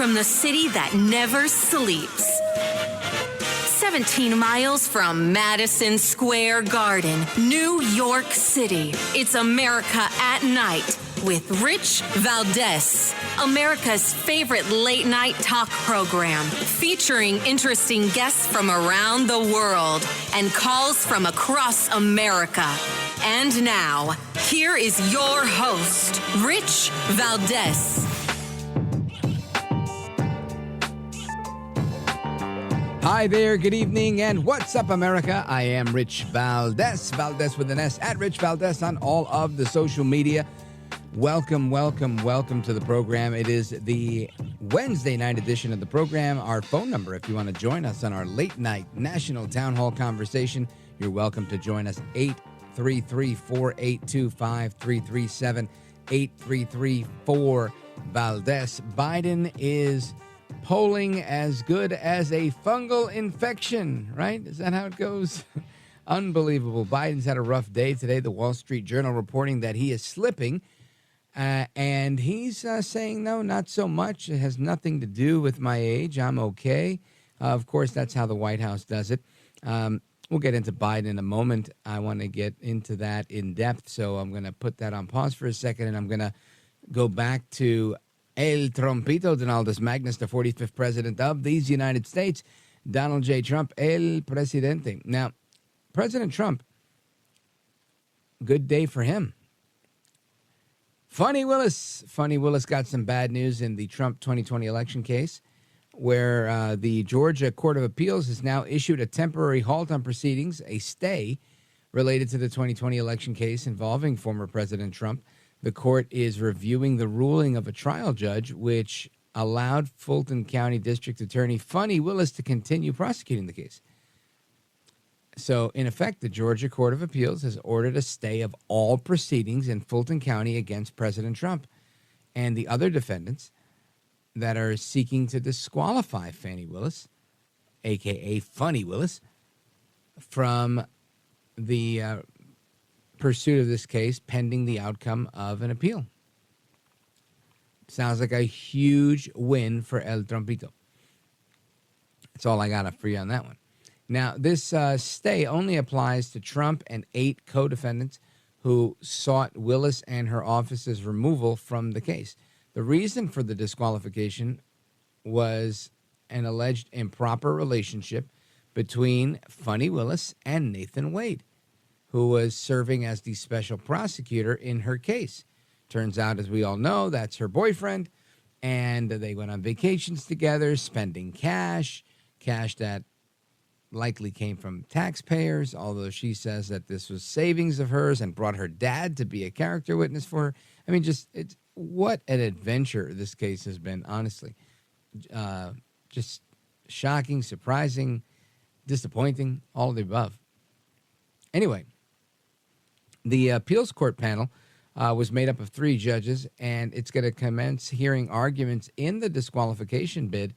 from the city that never sleeps. 17 miles from Madison Square Garden, New York City. It's America at Night with Rich Valdez, America's favorite late-night talk program, featuring interesting guests from around the world and calls from across America. And now, here is your host, Rich Valdez. Hi there, good evening, and what's up, America? I am Rich Valdez, Valdez with an S, at Rich Valdez on all of the social media. Welcome to the program. It is the Wednesday night edition of the program. Our phone number, if you want to join us on our late night national town hall conversation, you're welcome to join us, 833-482-5337, 833-4-Valdez. Biden is polling as good as a fungal infection, right? Is that how it goes? Unbelievable. Biden's had a rough day today. The Wall Street Journal reporting that he is slipping, and he's saying, no, not so much. It has nothing to do with my age. I'm okay. Of course, that's how the White House does it. We'll get into Biden in a moment. I want to get into that in depth, so I'm going to put that on pause for a second, and I'm going to go back to El Trompito, Donaldus Magnus, the 45th president of these United States, Donald J. Trump, El Presidente. Now, President Trump, good day for him. Fani Willis got some bad news in the Trump 2020 election case, where the Georgia Court of Appeals has now issued a temporary halt on proceedings, a stay, related to the 2020 election case involving former President Trump. The court is reviewing the ruling of a trial judge, which allowed Fulton County District Attorney Fani Willis to continue prosecuting the case. So, in effect, the Georgia Court of Appeals has ordered a stay of all proceedings in Fulton County against President Trump and the other defendants that are seeking to disqualify Fani Willis, a.k.a. Funny Willis, from the pursuit of this case pending the outcome of an appeal. Sounds like a huge win for El Trompito. That's all I got for you on that one. Now, this stay only applies to Trump and 8 co-defendants who sought Willis and her office's removal from the case. The reason for the disqualification was an alleged improper relationship between Fani Willis and Nathan Wade, who was serving as the special prosecutor in her case. Turns out, as we all know, that's her boyfriend, and they went on vacations together, spending cash that likely came from taxpayers, although she says that this was savings of hers and brought her dad to be a character witness for her. I mean, it's what an adventure this case has been, honestly. Just shocking, surprising, disappointing, all of the above. Anyway, the appeals court panel was made up of 3 judges, and it's going to commence hearing arguments in the disqualification bid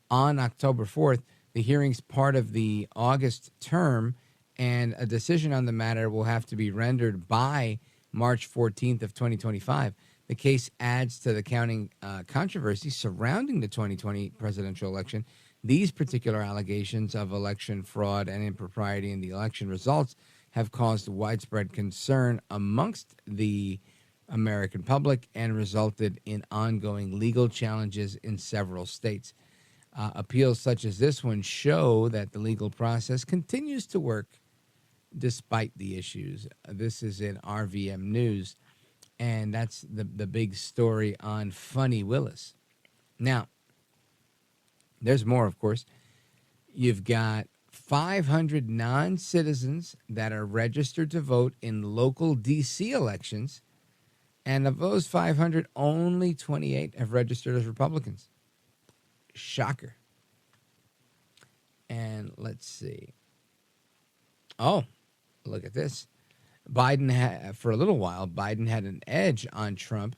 on October 4th. The hearing's part of the August term, and a decision on the matter will have to be rendered by March 14th of 2025. The case adds to the counting controversy surrounding the 2020 presidential election. These particular allegations of election fraud and impropriety in the election results have caused widespread concern amongst the American public and resulted in ongoing legal challenges in several states. Appeals such as this one show that the legal process continues to work despite the issues. This is in RVM News, and that's the big story on Funny Willis. Now, there's more, of course. You've got 500 non-citizens that are registered to vote in local D.C. elections, and of those 500, only 28 have registered as Republicans. Shocker. And let's see. Oh, look at this. For a little while, Biden had an edge on Trump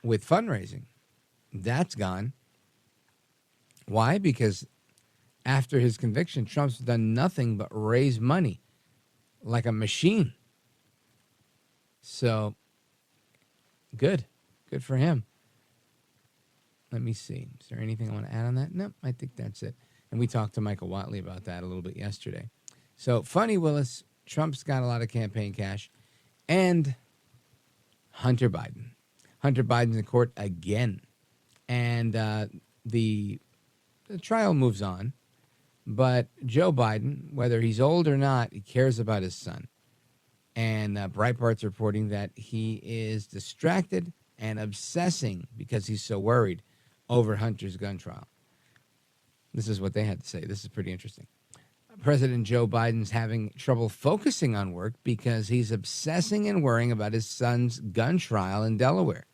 with fundraising. That's gone. Why? Because after his conviction, Trump's done nothing but raise money like a machine. So, good. Good for him. let me see. Is there anything I want to add on that? No, I think that's it. And we talked to Michael Watley about that a little bit yesterday. So, funny, Willis, Trump's got a lot of campaign cash. And Hunter Biden. Hunter Biden's in court again. And the trial moves on. But Joe Biden, whether he's old or not, he cares about his son. And Breitbart's reporting that he is distracted and obsessing because he's so worried over Hunter's gun trial. This is what they had to say. This is pretty interesting. President Joe Biden's having trouble focusing on work because he's obsessing and worrying about his son's gun trial in Delaware.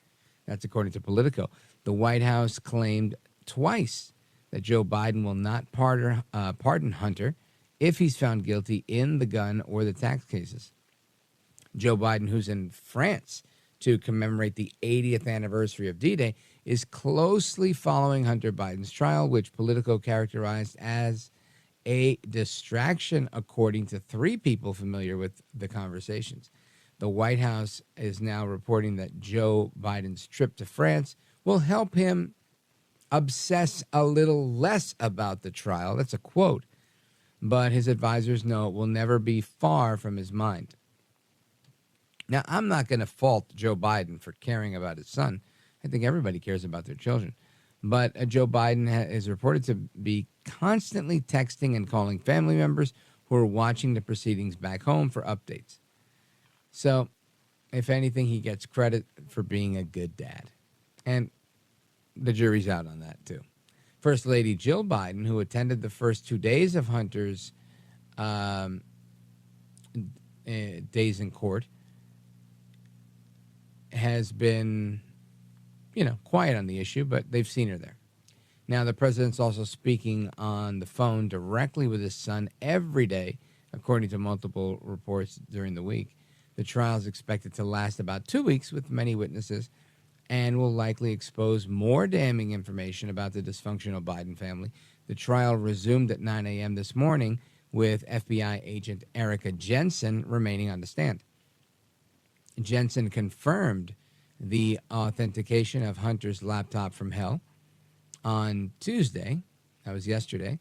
That's according to Politico. The White House claimed twice that Joe Biden will not pardon Hunter if he's found guilty in the gun or the tax cases. Joe Biden, who's in France to commemorate the 80th anniversary of D-Day, is closely following Hunter Biden's trial, which Politico characterized as a distraction, according to 3 people familiar with the conversations. The White House is now reporting that Joe Biden's trip to France will help him obsess a little less about the trial. That's a quote. But his advisors know it will never be far from his mind. Now, I'm not going to fault Joe Biden for caring about his son. I think everybody cares about their children. But Joe Biden is reported to be constantly texting and calling family members who are watching the proceedings back home for updates. So, if anything, he gets credit for being a good dad. And the jury's out on that, too. First Lady Jill Biden, who attended the first 2 days of Hunter's days in court, has been, quiet on the issue, but they've seen her there. Now, the president's also speaking on the phone directly with his son every day, according to multiple reports during the week. The trial is expected to last about 2 weeks with many witnesses and will likely expose more damning information about the dysfunctional Biden family. The trial resumed at 9 a.m. this morning with FBI agent Erica Jensen remaining on the stand. Jensen confirmed the authentication of Hunter's laptop from hell on Tuesday, that was yesterday,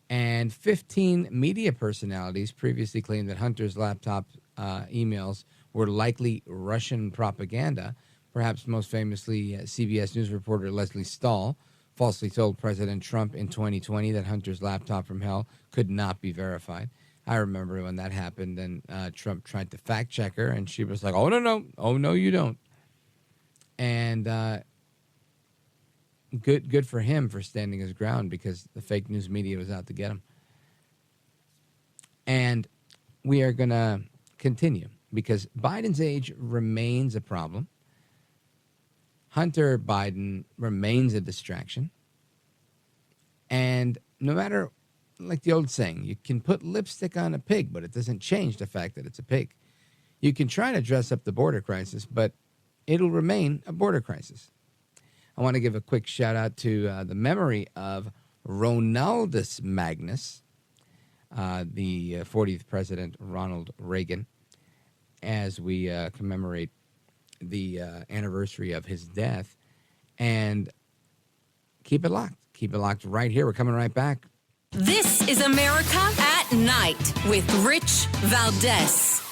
and 15 media personalities previously claimed that Hunter's laptop emails were likely Russian propaganda. Perhaps most famously, CBS News reporter Leslie Stahl falsely told President Trump in 2020 that Hunter's laptop from hell could not be verified. I remember when that happened, and Trump tried to fact check her, and she was like, "Oh, no. Oh, no, you don't." And good for him for standing his ground, because the fake news media was out to get him. And we are going to continue, because Biden's age remains a problem. Hunter Biden remains a distraction. And no matter, like the old saying, you can put lipstick on a pig, but it doesn't change the fact that it's a pig. You can try to dress up the border crisis, but it'll remain a border crisis. I want to give a quick shout out to the memory of Ronaldus Magnus, the 40th President Ronald Reagan, as we commemorate the anniversary of his death. And keep it locked. Keep it locked right here. We're coming right back. This is America at Night with Rich Valdez.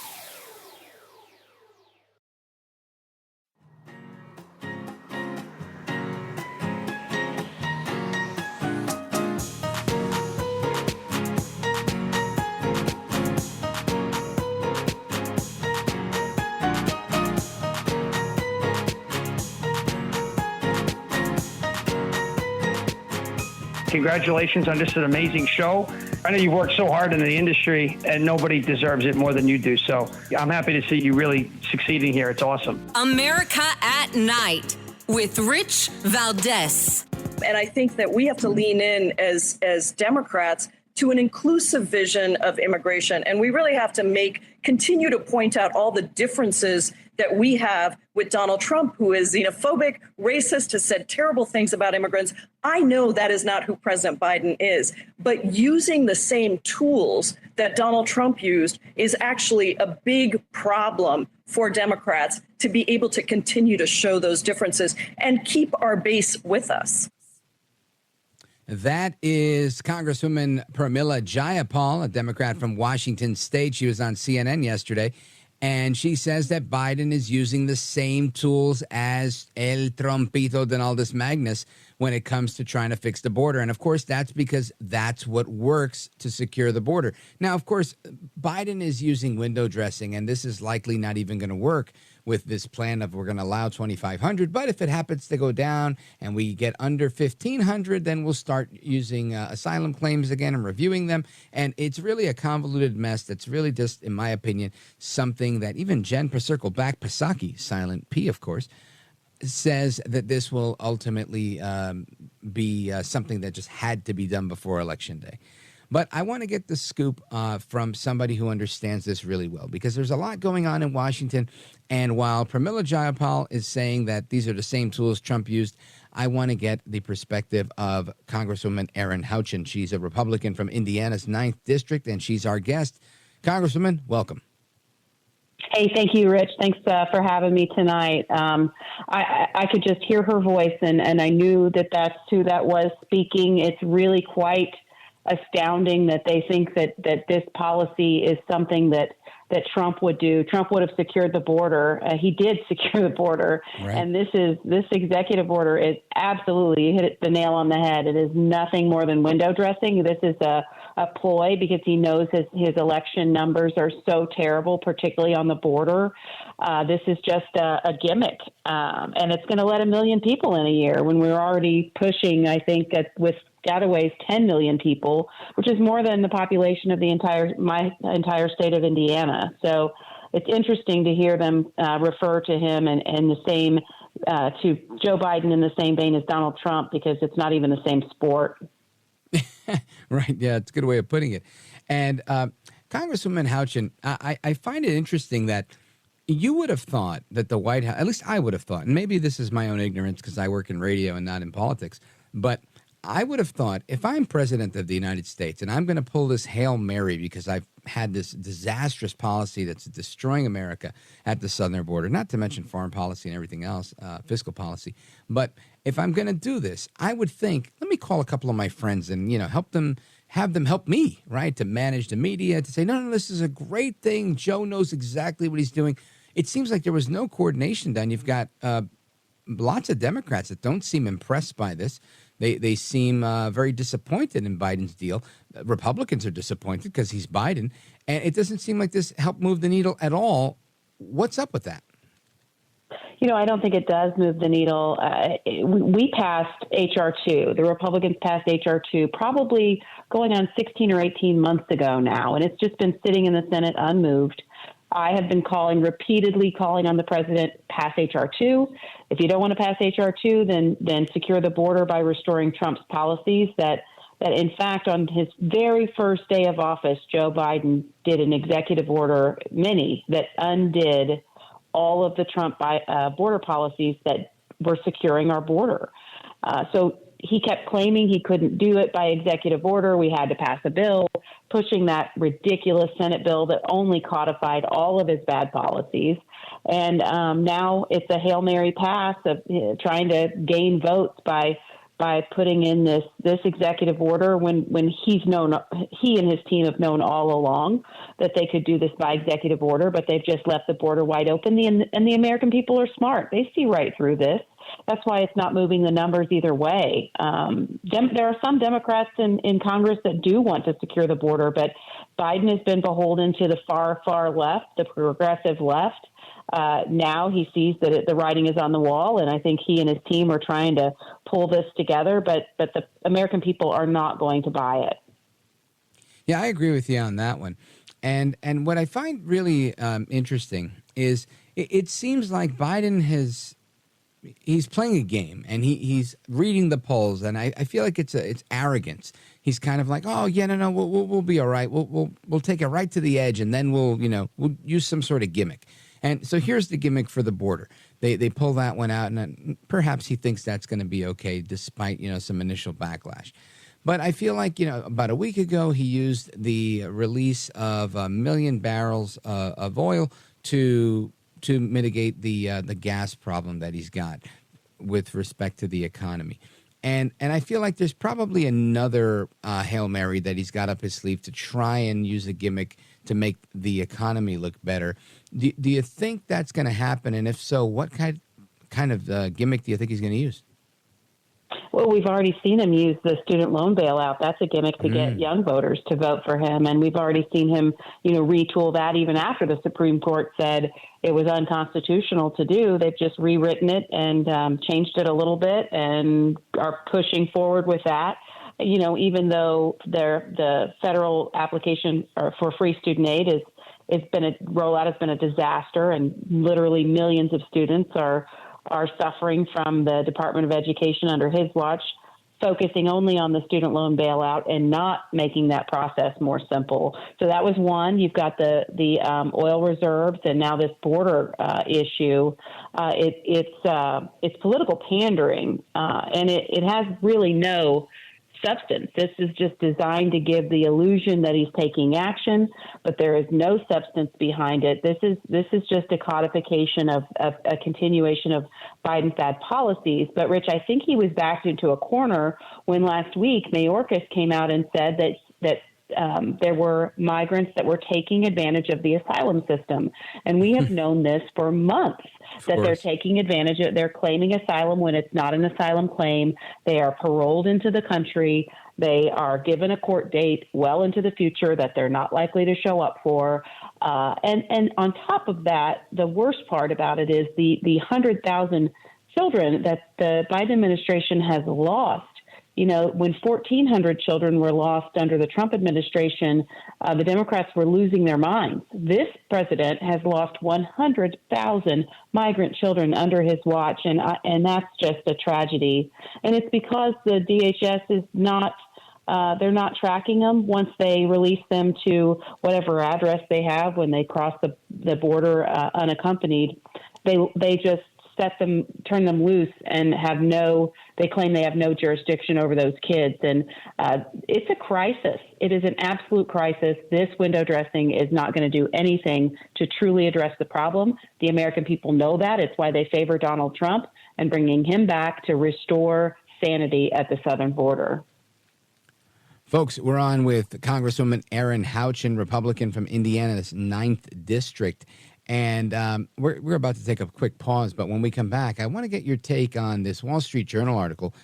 Congratulations on just an amazing show. I know you've worked so hard in the industry, and nobody deserves it more than you do. So I'm happy to see you really succeeding here. It's awesome. America at Night with Rich Valdez. And I think that we have to lean in as Democrats to an inclusive vision of immigration. And we really have to continue to point out all the differences that we have with Donald Trump, who is xenophobic, racist, has said terrible things about immigrants. I know that is not who President Biden is, but using the same tools that Donald Trump used is actually a big problem for Democrats to be able to continue to show those differences and keep our base with us. That is Congresswoman Pramila Jayapal, a Democrat from Washington State. She was on CNN yesterday, and she says that Biden is using the same tools as El Trompito Donaldus Magnus when it comes to trying to fix the border. And, of course, that's because that's what works to secure the border. Now, of course, Biden is using window dressing, and this is likely not even going to work with this plan of we're going to allow 2,500. But if it happens to go down and we get under 1,500, then we'll start using asylum claims again and reviewing them. And it's really a convoluted mess that's really just, in my opinion, something that even Jen Psaki, silent P, of course, says that this will ultimately be something that just had to be done before Election Day. But I want to get the scoop from somebody who understands this really well, because there's a lot going on in Washington. And while Pramila Jayapal is saying that these are the same tools Trump used, I want to get the perspective of Congresswoman Erin Houchin. She's a Republican from Indiana's 9th District, and she's our guest. Congresswoman, welcome. Hey, thank you, Rich. Thanks for having me tonight. I could just hear her voice, and I knew that that's who that was speaking. It's really quite astounding that they think that this policy is something that Trump would do. Trump would have secured the border. He did secure the border. Right. And this executive order is absolutely, you hit the nail on the head. It is nothing more than window dressing. This is a ploy because he knows his election numbers are so terrible, particularly on the border. This is just a gimmick. And it's going to let 1 million people in a year when we're already pushing, I think, with Gataways 10 million people, which is more than the population of my entire state of Indiana. So it's interesting to hear them refer to him and the same to Joe Biden in the same vein as Donald Trump, because it's not even the same sport. Right. Yeah, it's a good way of putting it. And Congresswoman Houchin, I find it interesting that you would have thought that the White House, at least I would have thought, and maybe this is my own ignorance because I work in radio and not in politics, but I would have thought if I'm president of the United States and I'm going to pull this Hail Mary because I've had this disastrous policy that's destroying America at the southern border, not to mention foreign policy and everything else, fiscal policy. But if I'm going to do this, I would think, let me call a couple of my friends and, have them help me, right, to manage the media, to say, no, this is a great thing. Joe knows exactly what he's doing. It seems like there was no coordination done. You've got lots of Democrats that don't seem impressed by this. They seem very disappointed in Biden's deal. Republicans are disappointed because he's Biden. And it doesn't seem like this helped move the needle at all. What's up with that? I don't think it does move the needle. We passed H.R. 2. The Republicans passed H.R. 2 probably going on 16 or 18 months ago now. And it's just been sitting in the Senate unmoved. I have been repeatedly calling on the president, pass H.R. 2. If you don't want to pass H.R. 2, then secure the border by restoring Trump's policies that in fact, on his very first day of office, Joe Biden did an executive order, that undid all of the Trump border policies that were securing our border. So he kept claiming he couldn't do it by executive order. We had to pass a bill pushing that ridiculous Senate bill that only codified all of his bad policies. And now it's a Hail Mary pass of trying to gain votes by putting in this executive order when he and his team have known all along that they could do this by executive order, but they've just left the border wide open. And the American people are smart. They see right through this. That's why it's not moving the numbers either way. There are some Democrats in Congress that do want to secure the border, but Biden has been beholden to the far, far left, the progressive left. Now he sees that the writing is on the wall, and I think he and his team are trying to pull this together, but the American people are not going to buy it. Yeah, I agree with you on that one. And what I find really interesting is it seems like Biden he's playing a game, and he's reading the polls, and I feel like it's arrogance. He's kind of like, oh yeah, no, we'll be all right. We'll take it right to the edge, and then we'll use some sort of gimmick. And so here's the gimmick for the border. They pull that one out, and perhaps he thinks that's going to be okay, despite some initial backlash. But I feel like about a week ago he used the release of 1 million barrels of oil to to mitigate the gas problem that he's got with respect to the economy. And I feel like there's probably another Hail Mary that he's got up his sleeve to try and use a gimmick to make the economy look better. Do you think that's going to happen? And if so, what kind of gimmick do you think he's going to use? Well, we've already seen him use the student loan bailout. That's a gimmick to get young voters to vote for him. And we've already seen him, retool that even after the Supreme Court said it was unconstitutional to do. They've just rewritten it and changed it a little bit and are pushing forward with that. Even though the federal application for free student aid rollout has been a disaster, and literally millions of students are suffering from the Department of Education under his watch, focusing only on the student loan bailout and not making that process more simple. So that was one. You've got the oil reserves, and now this border issue. It's political pandering, and it has really no substance. This is just designed to give the illusion that he's taking action, but there is no substance behind it. This is just a codification of a continuation of Biden's bad policies. But Rich, I think he was backed into a corner when last week Mayorkas came out and said that there were migrants that were taking advantage of the asylum system. And we have known this for months, that they're taking advantage of, they're claiming asylum when it's not an asylum claim. They are paroled into the country. They are given a court date well into the future that they're not likely to show up for. And on top of that, the worst part about it is the 100,000 children that the Biden administration has lost. When 1,400 children were lost under the Trump administration, the Democrats were losing their minds. This president has lost 100,000 migrant children under his watch, and that's just a tragedy. And it's because the DHS is not they're not tracking them once they release them to whatever address they have when they cross the border unaccompanied. They just turn them loose and they claim they have no jurisdiction over those kids. And it's a crisis. It is an absolute crisis. This window dressing is not going to do anything to truly address the problem. The American people know that. It's why they favor Donald Trump and bringing him back to restore sanity at the southern border. Folks, we're on with Congresswoman Erin Houchin, Republican from Indiana's 9th District. And we're about to take a quick pause, but when we come back, I want to get your take on this Wall Street Journal article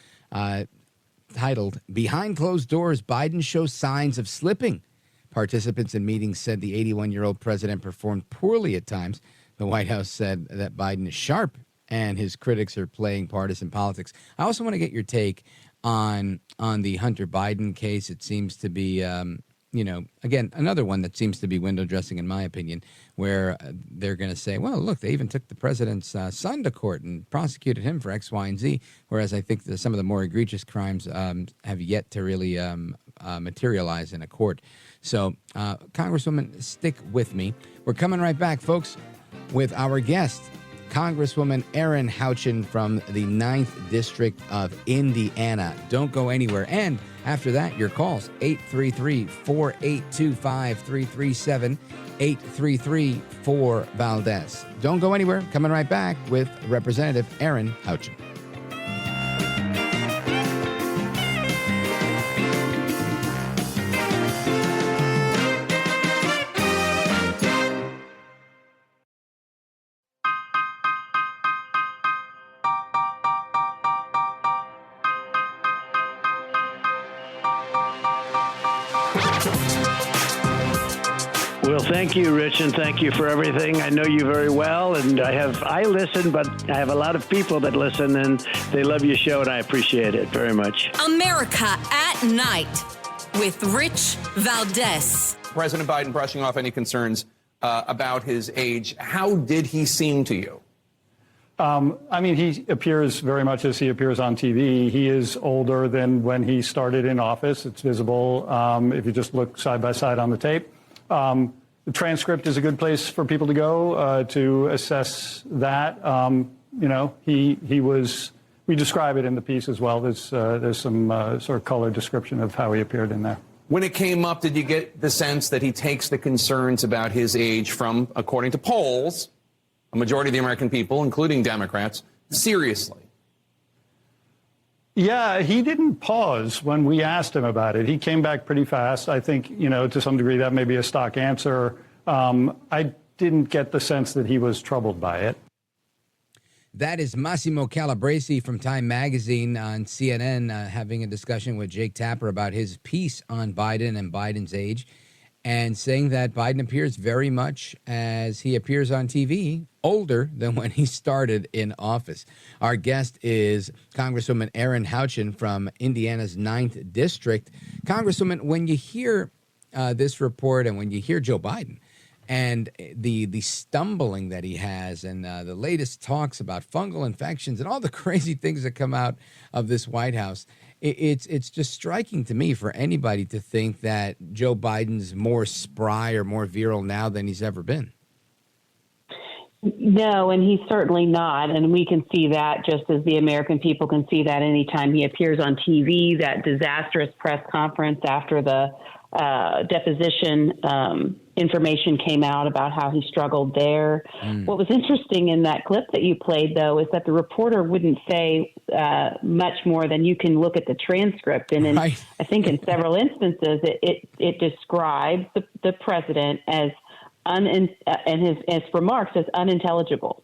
titled, "Behind Closed Doors, Biden Shows Signs of Slipping." Participants in meetings said the 81-year-old president performed poorly at times. The White House said that Biden is sharp and his critics are playing partisan politics. I also want to get your take on the Hunter Biden case. It seems to be again, another one that seems to be window dressing, in my opinion, where they're going to say, well, look, they even took the president's son to court and prosecuted him for X, Y, and Z, whereas I think some of the more egregious crimes have yet to really materialize in a court. So, Congresswoman, stick with me. We're coming right back, folks, with our guest, Congresswoman Erin Houchin from the 9th District of Indiana. Don't go anywhere. And after that, your calls, 833-4825-337, 833-4-VALDEZ. Don't go anywhere. Coming right back with Representative Erin Houchin. Well, thank you, Rich, and thank you for everything. I know you very well, and I listen, but I have a lot of people that listen, and they love your show, and I appreciate it very much. America at Night with Rich Valdez. President Biden brushing off any concerns about his age. How did he seem to you? He appears very much as he appears on TV. He is older than when he started in office. It's visible if you just look side by side on the tape. The transcript is a good place for people to go to assess that. We describe it in the piece as well. There's some sort of color description of how he appeared in there. When it came up, did you get the sense that he takes the concerns about his age from, according to polls, a majority of the American people, including Democrats, seriously? Yeah, he didn't pause when we asked him about it. He came back pretty fast. I think, to some degree, that may be a stock answer. I didn't get the sense that he was troubled by it. That is Massimo Calabresi from Time Magazine on CNN having a discussion with Jake Tapper about his piece on Biden and Biden's age, and saying that Biden appears very much as he appears on TV, older than when he started in office. Our guest is Congresswoman Erin Houchin from Indiana's 9th District. Congresswoman, when you hear this report and when you hear Joe Biden and the stumbling that he has and the latest talks about fungal infections and all the crazy things that come out of this White House, it's just striking to me for anybody to think that Joe Biden's more spry or more virile now than he's ever been. No, and he's certainly not. And we can see that just as the American people can see that anytime he appears on TV, that disastrous press conference after the deposition information came out about how he struggled there. What was interesting in that clip that you played, though, is that the reporter wouldn't say much more than you can look at the transcript. And in, right. I think in several instances, it describes the president as and his remarks as unintelligible.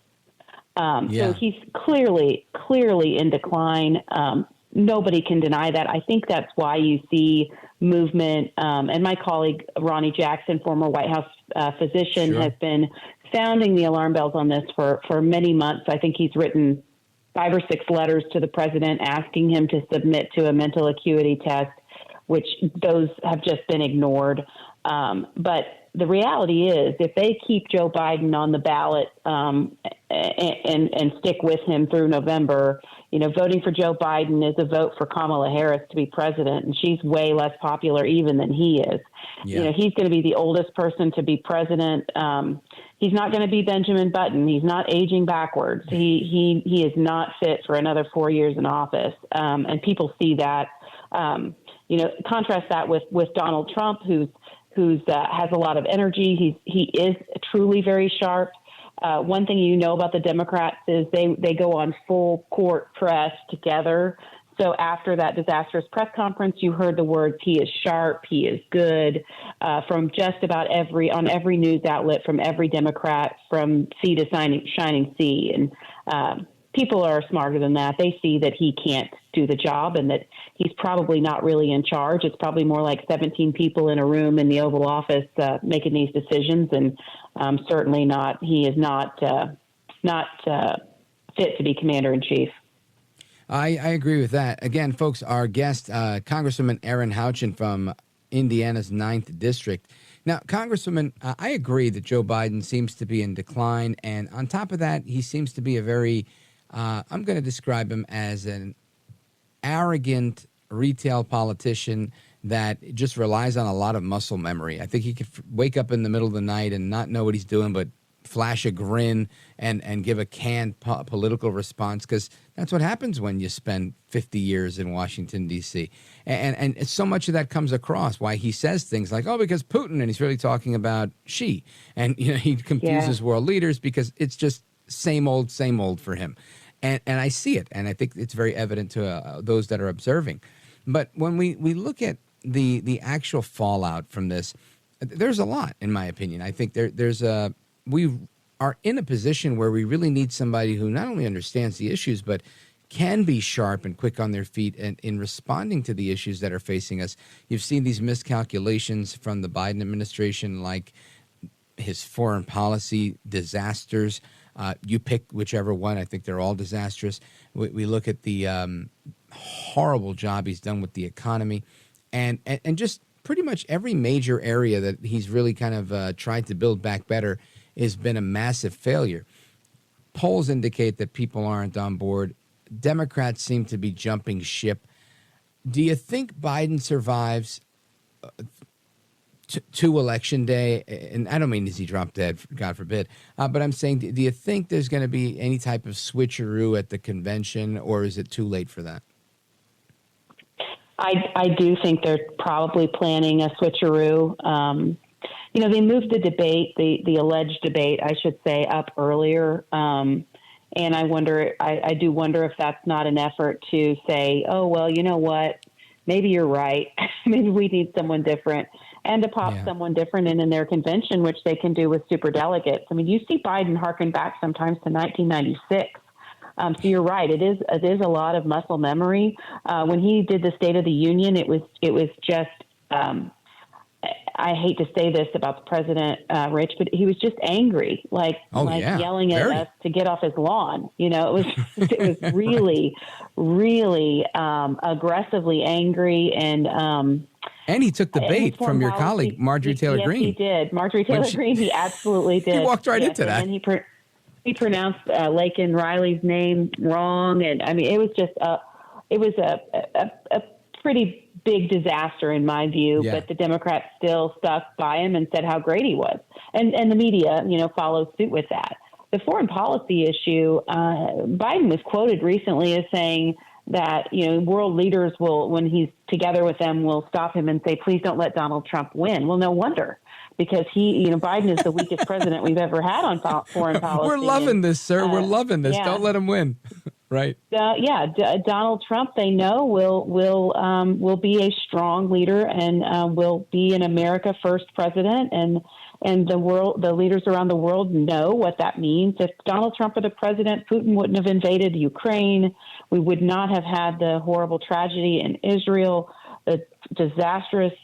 So he's clearly in decline. Nobody can deny that. I think that's why you see movement. And my colleague, Ronnie Jackson, former White House physician, has been sounding the alarm bells on this for many months. I think he's written 5 or 6 letters to the president asking him to submit to a mental acuity test, which those have just been ignored. But the reality is, if they keep Joe Biden on the ballot and stick with him through November, voting for Joe Biden is a vote for Kamala Harris to be president, and she's way less popular even than he is. Yeah. He's going to be the oldest person to be president. He's not going to be Benjamin Button. He's not aging backwards. He is not fit for another 4 years in office, and people see that. Contrast that with Donald Trump, who's has a lot of energy. He is truly very sharp. One thing about the Democrats is they go on full court press together. So after that disastrous press conference, you heard the words, he is sharp, he is good, from just about on every news outlet, from every Democrat, from sea to shining sea. And people are smarter than that. They see that he can't do the job and that he's probably not really in charge. It's probably more like 17 people in a room in the Oval Office making these decisions, and certainly not. He is not fit to be commander-in-chief. I agree with that. Again, folks, our guest, Congresswoman Erin Houchin from Indiana's 9th District. Now, Congresswoman, I agree that Joe Biden seems to be in decline, and on top of that, he seems to be a very I'm going to describe him as an arrogant retail politician that just relies on a lot of muscle memory. I think he could wake up in the middle of the night and not know what he's doing, but flash a grin and give a canned political response, because that's what happens when you spend 50 years in Washington, D.C. And so much of that comes across why he says things like, because Putin, and he's really talking about Xi. And he confuses world leaders because it's just same old for him. And I see it, and I think it's very evident to those that are observing. But when we look at the actual fallout from this, there's a lot, in my opinion. I think we are in a position where we really need somebody who not only understands the issues, but can be sharp and quick on their feet and in responding to the issues that are facing us. You've seen these miscalculations from the Biden administration, like his foreign policy disasters. You pick whichever one. I think they're all disastrous. We look at the horrible job he's done with the economy, and just pretty much every major area that he's really kind of tried to build back better has been a massive failure. Polls indicate that people aren't on board. Democrats seem to be jumping ship. Do you think Biden survives to Election Day? And I don't mean does he drop dead, God forbid, but I'm saying, do you think there's going to be any type of switcheroo at the convention, or is it too late for that? I do think they're probably planning a switcheroo. they moved the debate, the alleged debate, I should say, up earlier. And I do wonder if that's not an effort to say, oh, well, you know what? Maybe you're right. Maybe we need someone different, and to pop someone different in their convention, which they can do with superdelegates. I mean, you see Biden harken back sometimes to 1996. So you're right. It is a lot of muscle memory. When he did the State of the Union, it was just. I hate to say this about the president, Rich, but he was just angry, yelling at us to get off his lawn. It was really, really aggressively angry, and he took the bait from your colleague Marjorie Taylor Greene. He did. Marjorie Taylor Greene. He absolutely did. He walked right into that. And he pronounced Laken Riley's name wrong, and I mean it was a pretty big disaster in my view, but the Democrats still stuck by him and said how great he was. And the media, followed suit with that. The foreign policy issue, Biden was quoted recently as saying that, world leaders will, when he's together with them, will stop him and say, please don't let Donald Trump win. Well, no wonder, because Biden is the weakest president we've ever had on foreign policy. We're loving this, sir. We're loving this. Don't let him win. Right. Donald Trump, they know, will be a strong leader and will be an America first president. And the leaders around the world know what that means. If Donald Trump were the president, Putin wouldn't have invaded Ukraine. We would not have had the horrible tragedy in Israel, the disastrous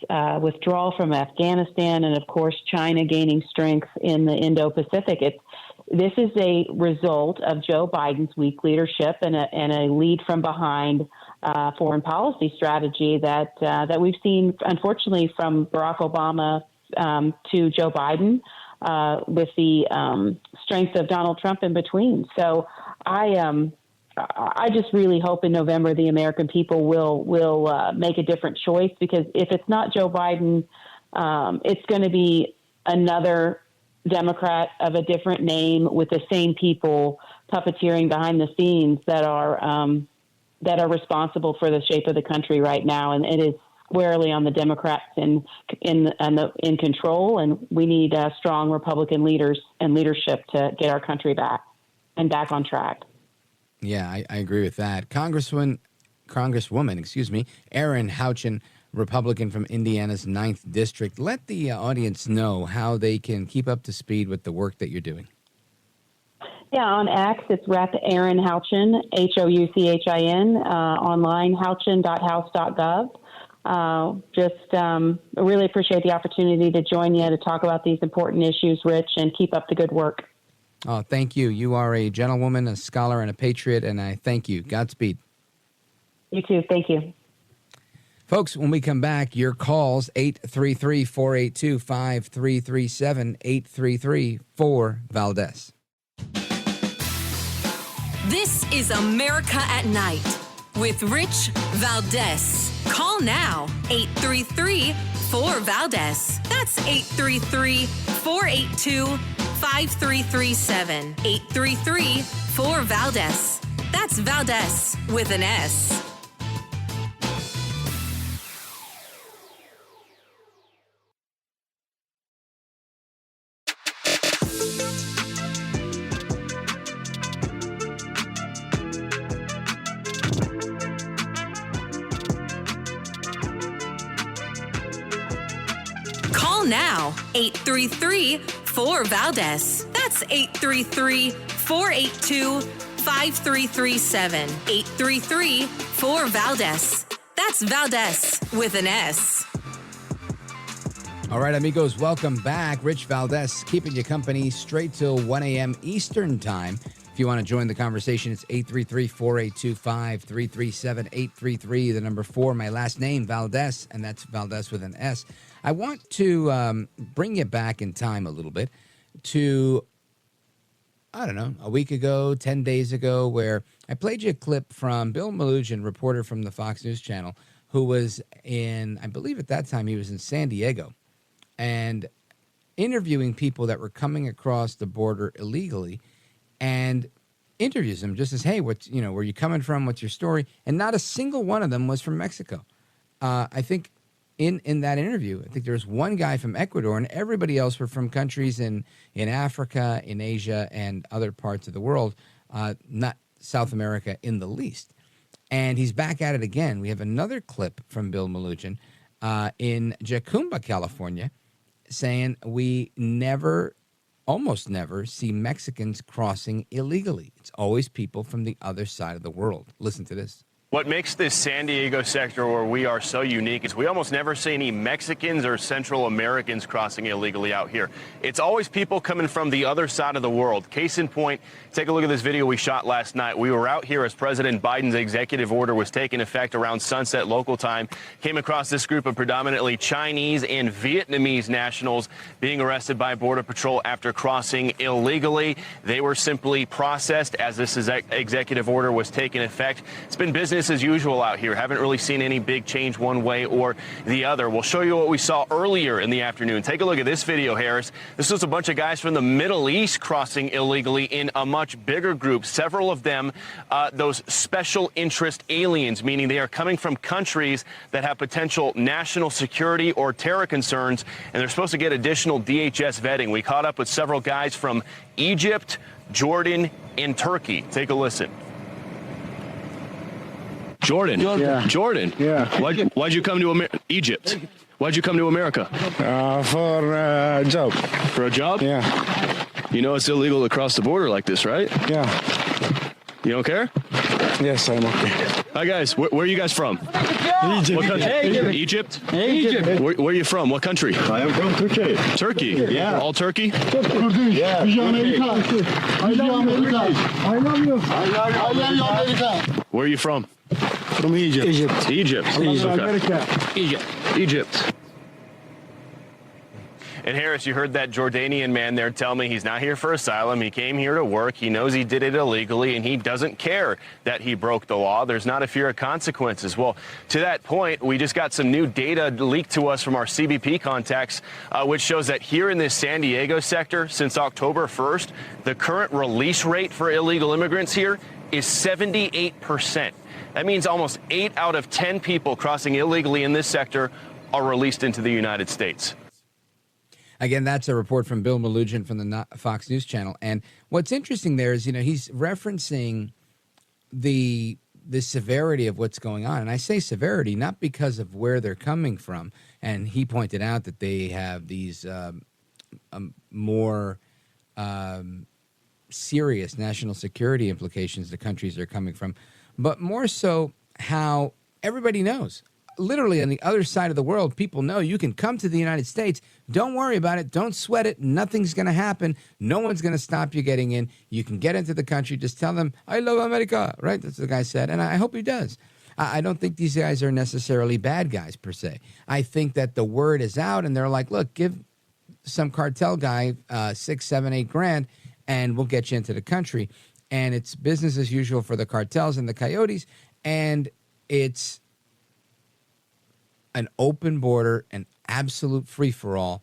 withdrawal from Afghanistan, and of course, China gaining strength in the Indo-Pacific. This is a result of Joe Biden's weak leadership and a lead from behind foreign policy strategy that we've seen, unfortunately, from Barack Obama to Joe Biden, with the strength of Donald Trump in between. So I just really hope in November the American people will make a different choice, because if it's not Joe Biden, it's going to be another Democrat of a different name with the same people puppeteering behind the scenes that are responsible for the shape of the country right now, and it is squarely on the Democrats in control. And we need strong Republican leaders and leadership to get our country back on track. Yeah, I agree with that. Congresswoman, Erin Houchin, Republican from Indiana's 9th District. Let the audience know how they can keep up to speed with the work that you're doing. Yeah, on X, it's Rep. Erin Houchin, Houchin, online, houchin.house.gov. I really appreciate the opportunity to join you to talk about these important issues, Rich, and keep up the good work. Oh, thank you. You are a gentlewoman, a scholar, and a patriot, and I thank you. Godspeed. You too. Thank you. Folks, when we come back, your calls, 833-482-5337, 833-4-VALDEZ. This is America at Night with Rich Valdez. Call now, 833-4-VALDEZ. That's 833-482-5337, 833-4-VALDEZ. That's Valdez with an S. Now, 833-4-VALDEZ. That's 833-482-5337, 833-4-VALDEZ. That's Valdez with an S. All right, amigos, welcome back. Rich Valdez keeping you company straight till 1 a.m. Eastern Time. If you want to join the conversation, it's 833-482-5337, 833, the number 4, my last name, Valdez, and that's Valdez with an S. I want to bring you back in time a little bit to, I don't know, a week ago, 10 days ago, where I played you a clip from Bill Malugin, reporter from the Fox News Channel, who was in, I believe at that time he was in San Diego, and interviewing people that were coming across the border illegally, and interviews them just as, hey, what's, where are you coming from? What's your story? And not a single one of them was from Mexico. I think in that interview, I think there's one guy from Ecuador, and everybody else were from countries in Africa, in Asia, and other parts of the world, not South America in the least. And he's back at it again. We have another clip from Bill Mnuchin in Jacumba, California, saying we almost never see Mexicans crossing illegally. It's always people from the other side of the world. Listen to this. What makes this San Diego sector where we are so unique is we almost never see any Mexicans or Central Americans crossing illegally out here. It's always people coming from the other side of the world. Case in point, take a look at this video we shot last night. We were out here as President Biden's executive order was taking effect around sunset local time. Came across this group of predominantly Chinese and Vietnamese nationals being arrested by Border Patrol after crossing illegally. They were simply processed as this executive order was taking effect. It's been business as usual out here. Haven't really seen any big change one way or the other. We'll show you what we saw earlier in the afternoon. Take a look at this video, Harris. This was a bunch of guys from the Middle East crossing illegally in a much bigger group. Several of them, those special interest aliens, meaning they are coming from countries that have potential national security or terror concerns, and they're supposed to get additional DHS vetting. We caught up with several guys from Egypt, Jordan, and Turkey. Take a listen. Jordan. Yeah. Why'd you come to Egypt? Why'd you come to America? For a job. For a job? Yeah. You know it's illegal to cross the border like this, right? Yeah. You don't care? Yes, I'm okay. Hi, guys. Where are you guys from? Egypt. What country? Egypt? Egypt. Where are you from? What country? I am from Turkey. Turkey? Yeah. All Turkey? Yeah. I love you. Where are you from? From Egypt. Egypt. Okay. Egypt. And Harris, you heard that Jordanian man there tell me he's not here for asylum. He came here to work. He knows he did it illegally, and he doesn't care that he broke the law. There's not a fear of consequences. Well, to that point, we just got some new data leaked to us from our CBP contacts, which shows that here in this San Diego sector, since October 1st, the current release rate for illegal immigrants here is 78%. That means almost 8 out of 10 people crossing illegally in this sector are released into the United States. Again, that's a report from Bill Mnuchin from the Fox News Channel. And what's interesting there is, he's referencing the severity of what's going on. And I say severity not because of where they're coming from. And he pointed out that they have these more serious national security implications the countries they're coming from, but more so how everybody knows. Literally on the other side of the world, people know you can come to the United States. Don't worry about it. Don't sweat it. Nothing's going to happen. No one's going to stop you getting in. You can get into the country. Just tell them, I love America, right? That's what the guy said, and I hope he does. I don't think these guys are necessarily bad guys per se. I think that the word is out, and they're like, look, give some cartel guy $6, $7, $8 and we'll get you into the country. And it's business as usual for the cartels and the coyotes, and it's an open border, an absolute free-for-all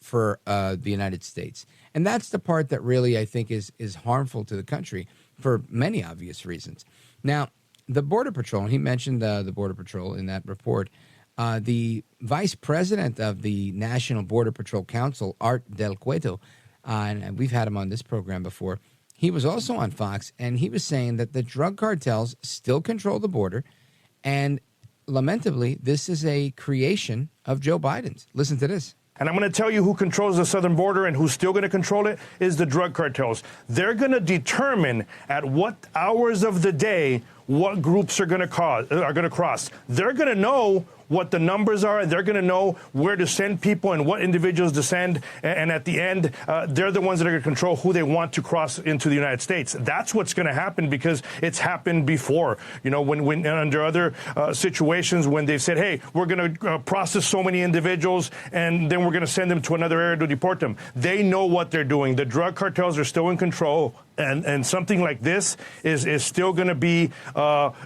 for the United States. And that's the part that really, I think, is harmful to the country for many obvious reasons. Now, the Border Patrol, and he mentioned the Border Patrol in that report, the vice president of the National Border Patrol Council, Art Del Cueto, and we've had him on this program before, he was also on Fox, and he was saying that the drug cartels still control the border, and lamentably, this is a creation of Joe Biden's. Listen to this. And I'm going to tell you who controls the southern border and who's still going to control it is the drug cartels. They're going to determine at what hours of the day what groups are going to cross. They're going to know what the numbers are. They're going to know where to send people and what individuals to send. And at the end, they're the ones that are going to control who they want to cross into the United States. That's what's going to happen because it's happened before. When under other situations when they've said, hey, we're going to process so many individuals and then we're going to send them to another area to deport them. They know what they're doing. The drug cartels are still in control. And something like this is still going to be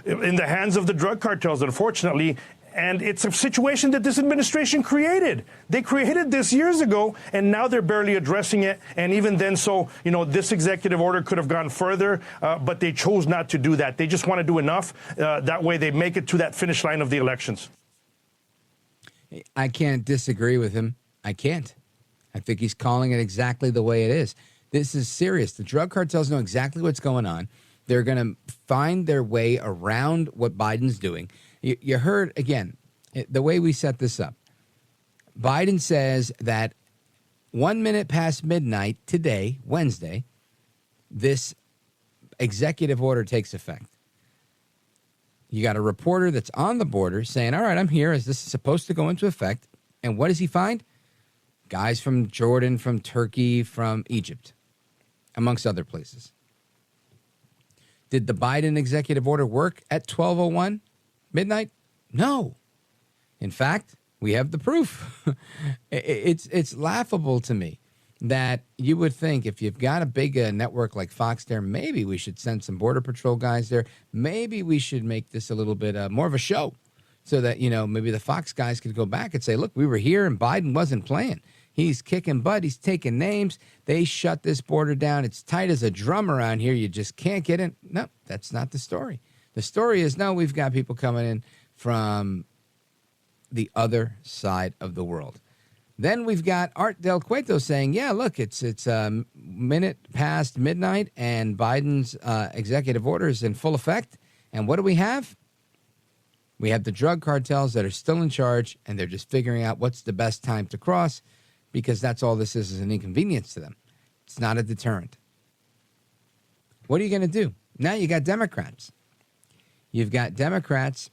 in the hands of the drug cartels, unfortunately. And it's a situation that this administration created. They created this years ago, and now they're barely addressing it. And even then, this executive order could have gone further, but they chose not to do that. They just want to do enough. That way they make it to that finish line of the elections. I can't disagree with him. I can't. I think he's calling it exactly the way it is. This is serious. The drug cartels know exactly what's going on. They're going to find their way around what Biden's doing. You heard, again, the way we set this up. Biden says that 1 minute past midnight today, Wednesday, this executive order takes effect. You got a reporter that's on the border saying, all right, I'm here. Is this supposed to go into effect? And what does he find? Guys from Jordan, from Turkey, from Egypt, amongst other places. Did the Biden executive order work at 12:01 midnight? No. In fact, we have the proof. It's laughable to me that you would think if you've got a big network like Fox there, maybe we should send some Border Patrol guys there. Maybe we should make this a little bit more of a show so that, maybe the Fox guys could go back and say, look, we were here and Biden wasn't playing. He's kicking butt. He's taking names. They shut this border down. It's tight as a drum around here. You just can't get in. No, that's not the story. The story is, no, we've got people coming in from the other side of the world. Then we've got Art Del Cueto saying, yeah, look, it's a minute past midnight and Biden's executive order is in full effect. And what do we have? We have the drug cartels that are still in charge, and they're just figuring out what's the best time to cross, because that's all this is an inconvenience to them. It's not a deterrent. What are you going to do? Now you got Democrats. You've got Democrats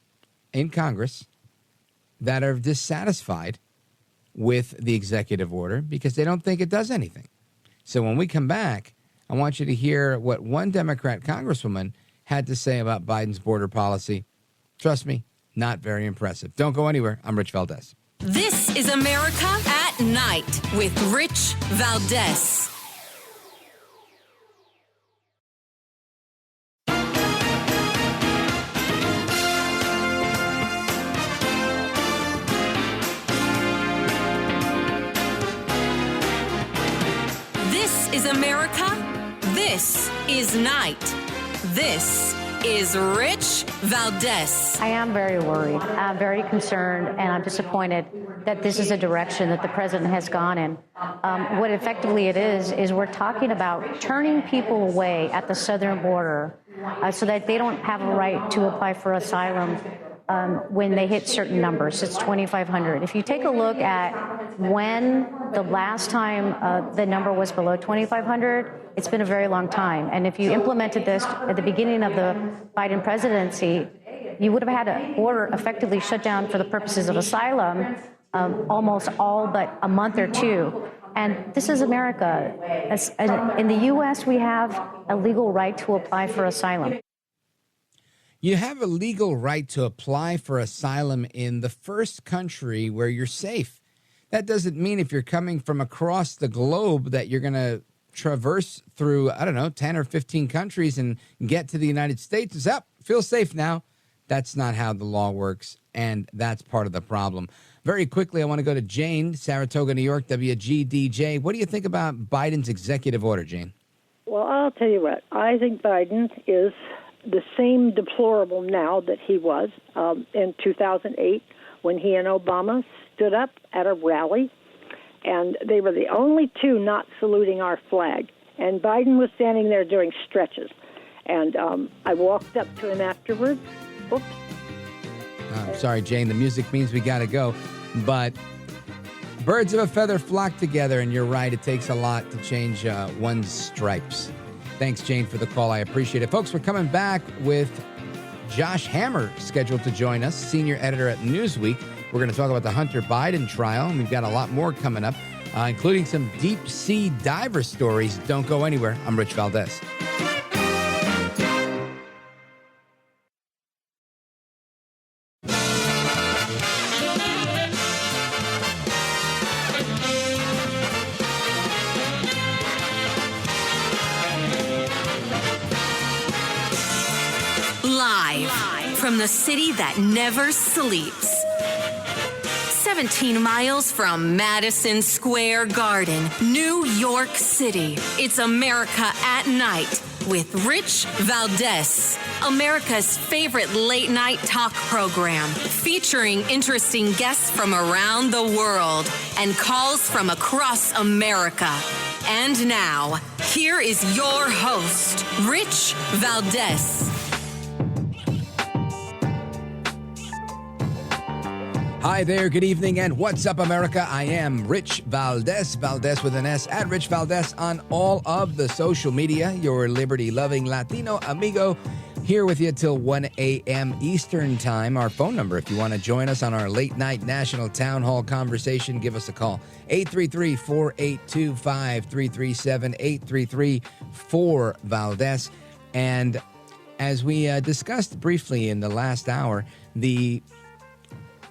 in Congress that are dissatisfied with the executive order because they don't think it does anything. So when we come back, I want you to hear what one Democrat congresswoman had to say about Biden's border policy. Trust me, not very impressive. Don't go anywhere. I'm Rich Valdez. This is America at Night with Rich Valdez. This is America. This is Night. This is Rich Valdez. I am very worried. I'm very concerned, and I'm disappointed that this is a direction that the president has gone in. What effectively it is we're talking about turning people away at the southern border so that they don't have a right to apply for asylum when they hit certain numbers. It's 2,500. If you take a look at when the last time the number was below 2,500, it's been a very long time. And if you implemented this at the beginning of the Biden presidency, you would have had a border effectively shut down for the purposes of asylum almost all but a month or two. And this is America. In the U.S., we have a legal right to apply for asylum. You have a legal right to apply for asylum in the first country where you're safe. That doesn't mean if you're coming from across the globe that you're going to traverse through, 10 or 15 countries and get to the United States and say, feel safe now. That's not how the law works, and that's part of the problem. Very quickly, I want to go to Jane, Saratoga, New York, WGDJ. What do you think about Biden's executive order, Jane? Well, I'll tell you what. I think Biden is the same deplorable now that he was in 2008 when he and Obama stood up at a rally, and they were the only two not saluting our flag. And Biden was standing there doing stretches. And I walked up to him afterwards. Oops. I'm sorry, Jane. The music means we got to go. But birds of a feather flock together, and you're right. It takes a lot to change one's stripes. Thanks, Jane, for the call. I appreciate it. Folks, we're coming back with Josh Hammer scheduled to join us, senior editor at Newsweek. We're going to talk about the Hunter Biden trial, and we've got a lot more coming up, including some deep-sea diver stories. Don't go anywhere. I'm Rich Valdez. Live from the city that never sleeps. 17 miles from Madison Square Garden, New York City. It's America at Night with Rich Valdez, America's favorite late night talk program, featuring interesting guests from around the world and calls from across America. And now, here is your host, Rich Valdez. Hi there, good evening, and what's up, America? I am Rich Valdez, Valdez with an S, at Rich Valdez on all of the social media, your liberty-loving Latino amigo, here with you till 1 a.m. Eastern Time. Our phone number, if you want to join us on our late-night national town hall conversation, give us a call, 833-482-5337, 833-4-Valdez. And as we discussed briefly in the last hour, the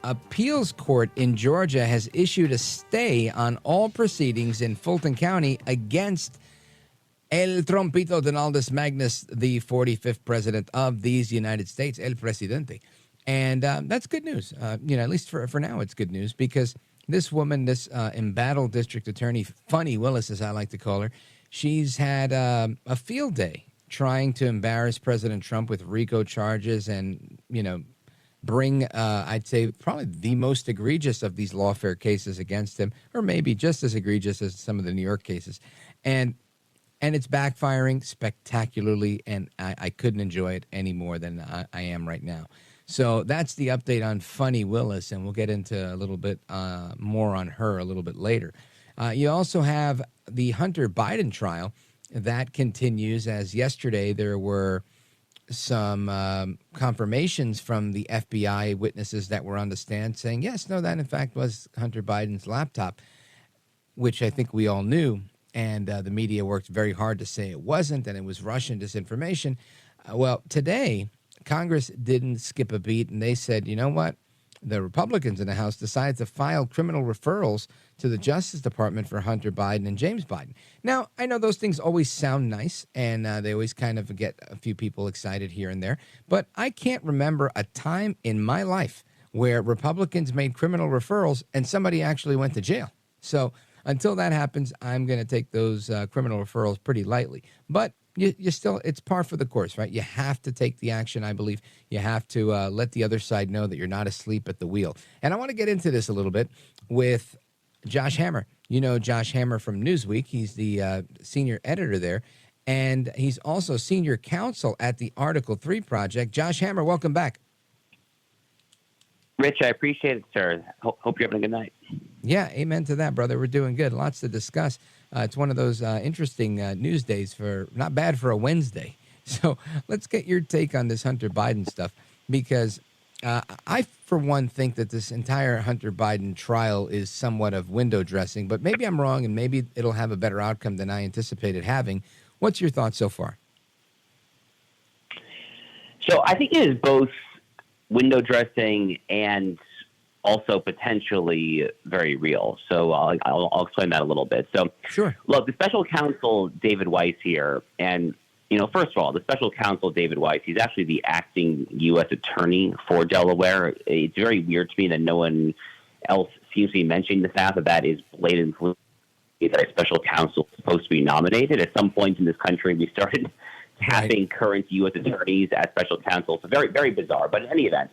appeals court in Georgia has issued a stay on all proceedings in Fulton County against El Trompito Donaldus Magnus, the 45th president of these United States, El Presidente. And that's good news. At least for now, it's good news, because this woman, this embattled district attorney, Funny Willis, as I like to call her, she's had a field day trying to embarrass President Trump with RICO charges and, bring, I'd say, probably the most egregious of these lawfare cases against him, or maybe just as egregious as some of the New York cases. And it's backfiring spectacularly, and I couldn't enjoy it any more than I am right now. So that's the update on Funny Willis, and we'll get into a little bit more on her a little bit later. You also have the Hunter Biden trial that continues, as yesterday there were some confirmations from the FBI witnesses that were on the stand saying, yes, no, that in fact was Hunter Biden's laptop, which I think we all knew. And the media worked very hard to say it wasn't, and it was Russian disinformation. Well, today, Congress didn't skip a beat, and they said, you know what? The Republicans in the House decided to file criminal referrals to the Justice Department for Hunter Biden and James Biden. Now, I know those things always sound nice, and they always kind of get a few people excited here and there, but I can't remember a time in my life where Republicans made criminal referrals and somebody actually went to jail. So until that happens, I'm going to take those criminal referrals pretty lightly. But you still, it's par for the course, right? You have to take the action, I believe. You have to let the other side know that you're not asleep at the wheel. And I want to get into this a little bit with Josh Hammer. You know Josh Hammer from Newsweek. He's the senior editor there, and he's also senior counsel at the Article 3 Project. Josh Hammer, welcome back. Rich, I appreciate it, sir. Hope you're having a good night. Yeah, amen to that, brother. We're doing good. Lots to discuss. It's one of those interesting news days, not bad for a Wednesday. So let's get your take on this Hunter Biden stuff, because I, for one, think that this entire Hunter Biden trial is somewhat of window dressing, but maybe I'm wrong, and maybe it'll have a better outcome than I anticipated having. What's your thoughts so far? So I think it is both window dressing and also potentially very real. So I'll explain that a little bit. So, sure. Look, the special counsel, David Weiss here, and, first of all, the special counsel, David Weiss, he's actually the acting U.S. attorney for Delaware. It's very weird to me that no one else seems to be mentioning the fact that is blatantly that a special counsel is supposed to be nominated. At some point in this country, we started having current U.S. attorneys as special counsel. So very, very bizarre. But in any event,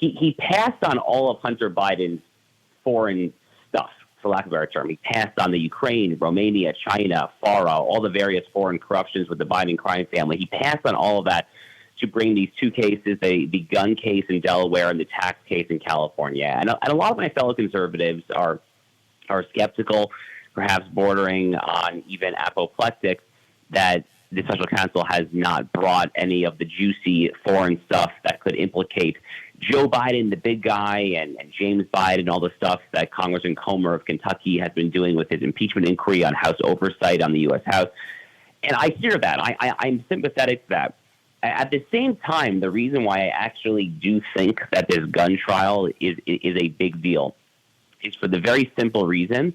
he passed on all of Hunter Biden's foreign stuff, for lack of a better term. He passed on the Ukraine, Romania, China, FARA, all the various foreign corruptions with the Biden crime family. He passed on all of that to bring these two cases, the gun case in Delaware and the tax case in California. And a lot of my fellow conservatives are skeptical, perhaps bordering on even apoplectic, that the special counsel has not brought any of the juicy foreign stuff that could implicate Joe Biden, the big guy, and James Biden, all the stuff that Congressman Comer of Kentucky has been doing with his impeachment inquiry on House oversight on the U.S. House. And I hear that. I'm sympathetic to that. At the same time, the reason why I actually do think that this gun trial is a big deal is for the very simple reason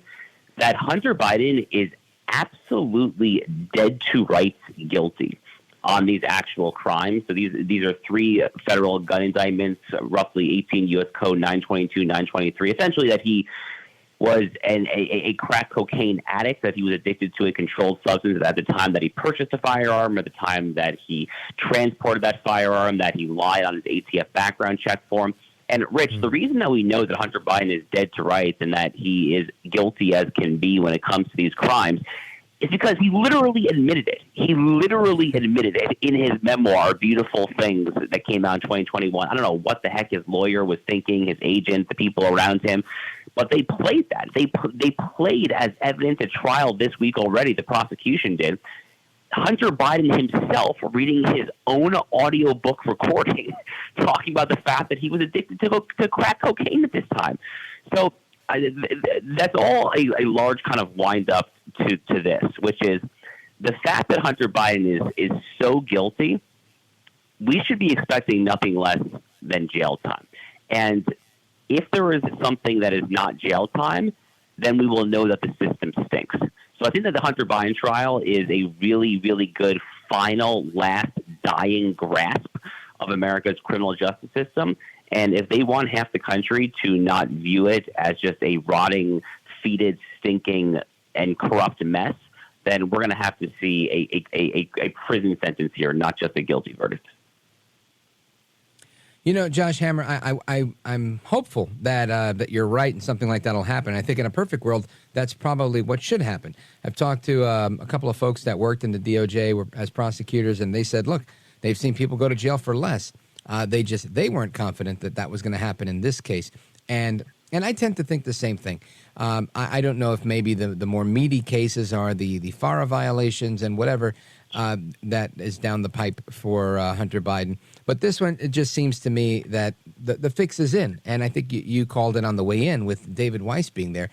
that Hunter Biden is absolutely dead to rights guilty on these actual crimes. So these are 3 federal gun indictments, roughly 18 U.S. Code 922, 923, essentially that he was a crack cocaine addict, that he was addicted to a controlled substance at the time that he purchased a firearm, at the time that he transported that firearm, that he lied on his ATF background check form. And, Rich, the reason that we know that Hunter Biden is dead to rights and that he is guilty as can be when it comes to these crimes is because he literally admitted it. He literally admitted it in his memoir, Beautiful Things, that came out in 2021. I don't know what the heck his lawyer was thinking, his agent, the people around him, but they played that. They played as evidence at trial this week already, the prosecution did, Hunter Biden himself reading his own audiobook recording, talking about the fact that he was addicted to crack cocaine at this time. So that's all a large kind of wind up to this, which is the fact that Hunter Biden is so guilty, we should be expecting nothing less than jail time. And if there is something that is not jail time, then we will know that the system stinks. So I think that the Hunter Biden trial is a really, really good final, last, dying grasp of America's criminal justice system. And if they want half the country to not view it as just a rotting, fetid, stinking, and corrupt mess, then we're going to have to see a prison sentence here, not just a guilty verdict. You know, Josh Hammer, I'm hopeful that you're right and something like that will happen. I think in a perfect world, that's probably what should happen. I've talked to a couple of folks that worked in the DOJ as prosecutors, and they said, look, they've seen people go to jail for less. They weren't confident that was going to happen in this case. And I tend to think the same thing. I don't know if maybe the more meaty cases are the FARA violations and whatever that is down the pipe for Hunter Biden. But this one, it just seems to me that the fix is in. And I think you called it on the way in with David Weiss being there,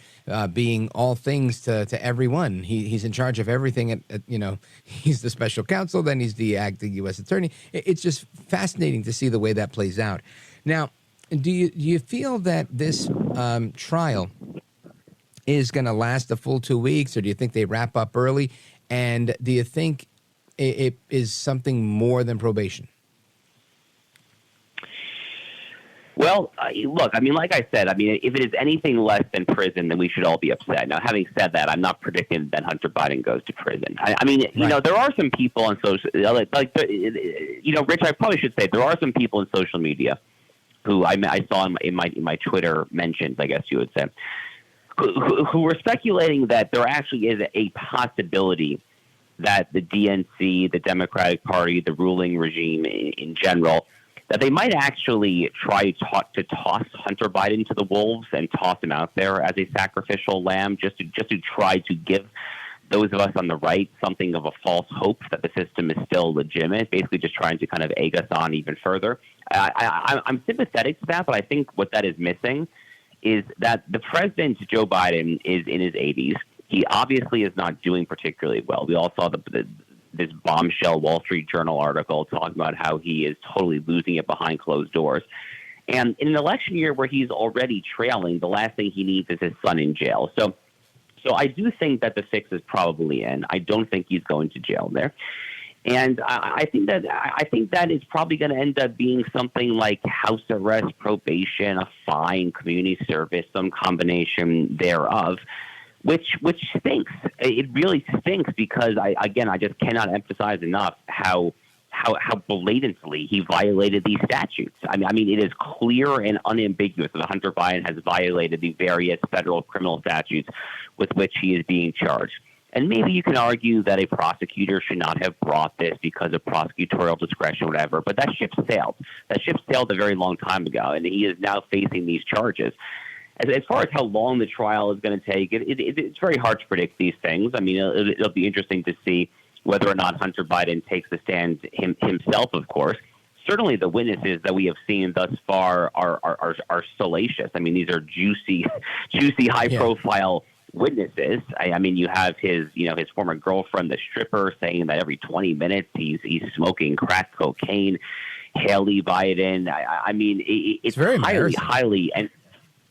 being all things to everyone. He's in charge of everything. He's the special counsel, then he's the acting U.S. attorney. It's just fascinating to see the way that plays out. Now, do you feel that this trial is going to last a full 2 weeks, or do you think they wrap up early? And do you think it is something more than probation? Well, look, like I said, if it is anything less than prison, then we should all be upset. Now, having said that, I'm not predicting that Hunter Biden goes to prison. There are some people on social, Rich, I probably should say, there are some people in social media who I saw in my Twitter mentions, I guess you would say, who were speculating that there actually is a possibility that the DNC, the Democratic Party, the ruling regime in general, that they might actually try to toss Hunter Biden to the wolves and toss him out there as a sacrificial lamb, just to try to give those of us on the right something of a false hope that the system is still legitimate, basically just trying to kind of egg us on even further. I'm sympathetic to that, but I think what that is missing is that the president, Joe Biden, is in his 80s. He obviously is not doing particularly well. We all saw this bombshell Wall Street Journal article talking about how he is totally losing it behind closed doors. And in an election year where he's already trailing, the last thing he needs is his son in jail. So I do think that the fix is probably in. I don't think he's going to jail there. And I think that is probably going to end up being something like house arrest, probation, a fine, community service, some combination thereof, which stinks. It really stinks because I just cannot emphasize enough how blatantly he violated these statutes. It is clear and unambiguous that Hunter Biden has violated the various federal criminal statutes with which he is being charged. And maybe you can argue that a prosecutor should not have brought this because of prosecutorial discretion, whatever, but that ship sailed. That ship sailed a very long time ago, and he is now facing these charges. As far as how long the trial is going to take, it's very hard to predict these things. It'll be interesting to see whether or not Hunter Biden takes the stand himself, of course. Certainly the witnesses that we have seen thus far are salacious. These are juicy, high-profile witnesses. You have his former girlfriend, the stripper, saying that every 20 minutes he's smoking crack cocaine. Haley Biden. It's very highly and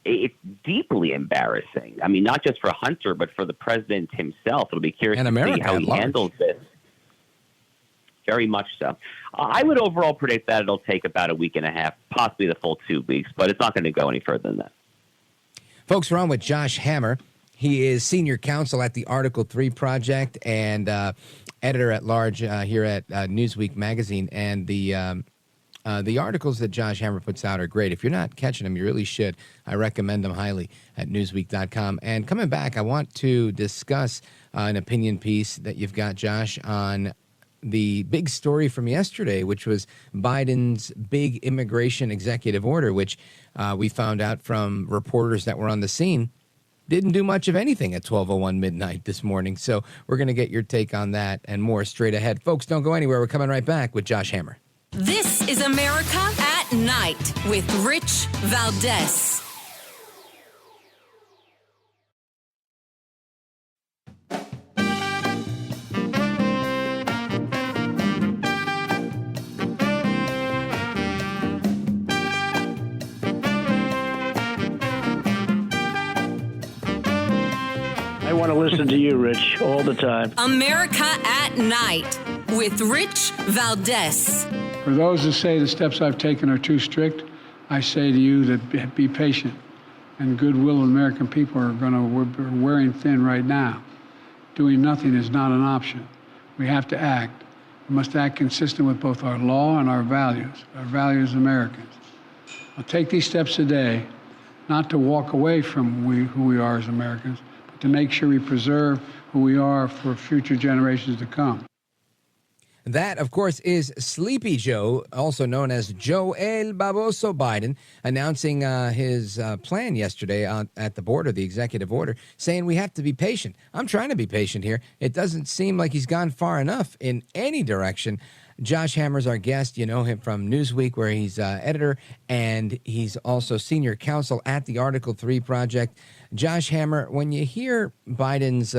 it's deeply embarrassing. Not just for Hunter, but for the president himself. It'll be curious to see how he handles this. Very much so. I would overall predict that it'll take about a week and a half, possibly the full 2 weeks, but it's not going to go any further than that. Folks, we're on with Josh Hammer. He is senior counsel at the Article 3 Project and editor-at-large here at Newsweek magazine. And the articles that Josh Hammer puts out are great. If you're not catching them, you really should. I recommend them highly at Newsweek.com. And coming back, I want to discuss an opinion piece that you've got, Josh, on the big story from yesterday, which was Biden's big immigration executive order, which we found out from reporters that were on the scene didn't do much of anything at 12:01 midnight this morning. So we're going to get your take on that and more straight ahead. Folks, don't go anywhere. We're coming right back with Josh Hammer. This is America at Night with Rich Valdez. I want to listen to you, Rich, all the time. America at Night with Rich Valdez. For those that say the steps I've taken are too strict, I say to you that be patient. And goodwill of American people are wearing thin right now. Doing nothing is not an option. We have to act. We must act consistent with both our law and our values as Americans. I'll take these steps today, not to walk away from who we are as Americans, but to make sure we preserve who we are for future generations to come. That, of course, is Sleepy Joe, also known as Joe El Baboso Biden, announcing his plan yesterday at the border, the executive order, saying we have to be patient. I'm trying to be patient here. It doesn't seem like he's gone far enough in any direction. Josh Hammer's our guest. You know him from Newsweek, where he's editor, and he's also senior counsel at the Article 3 Project. Josh Hammer, when you hear Biden's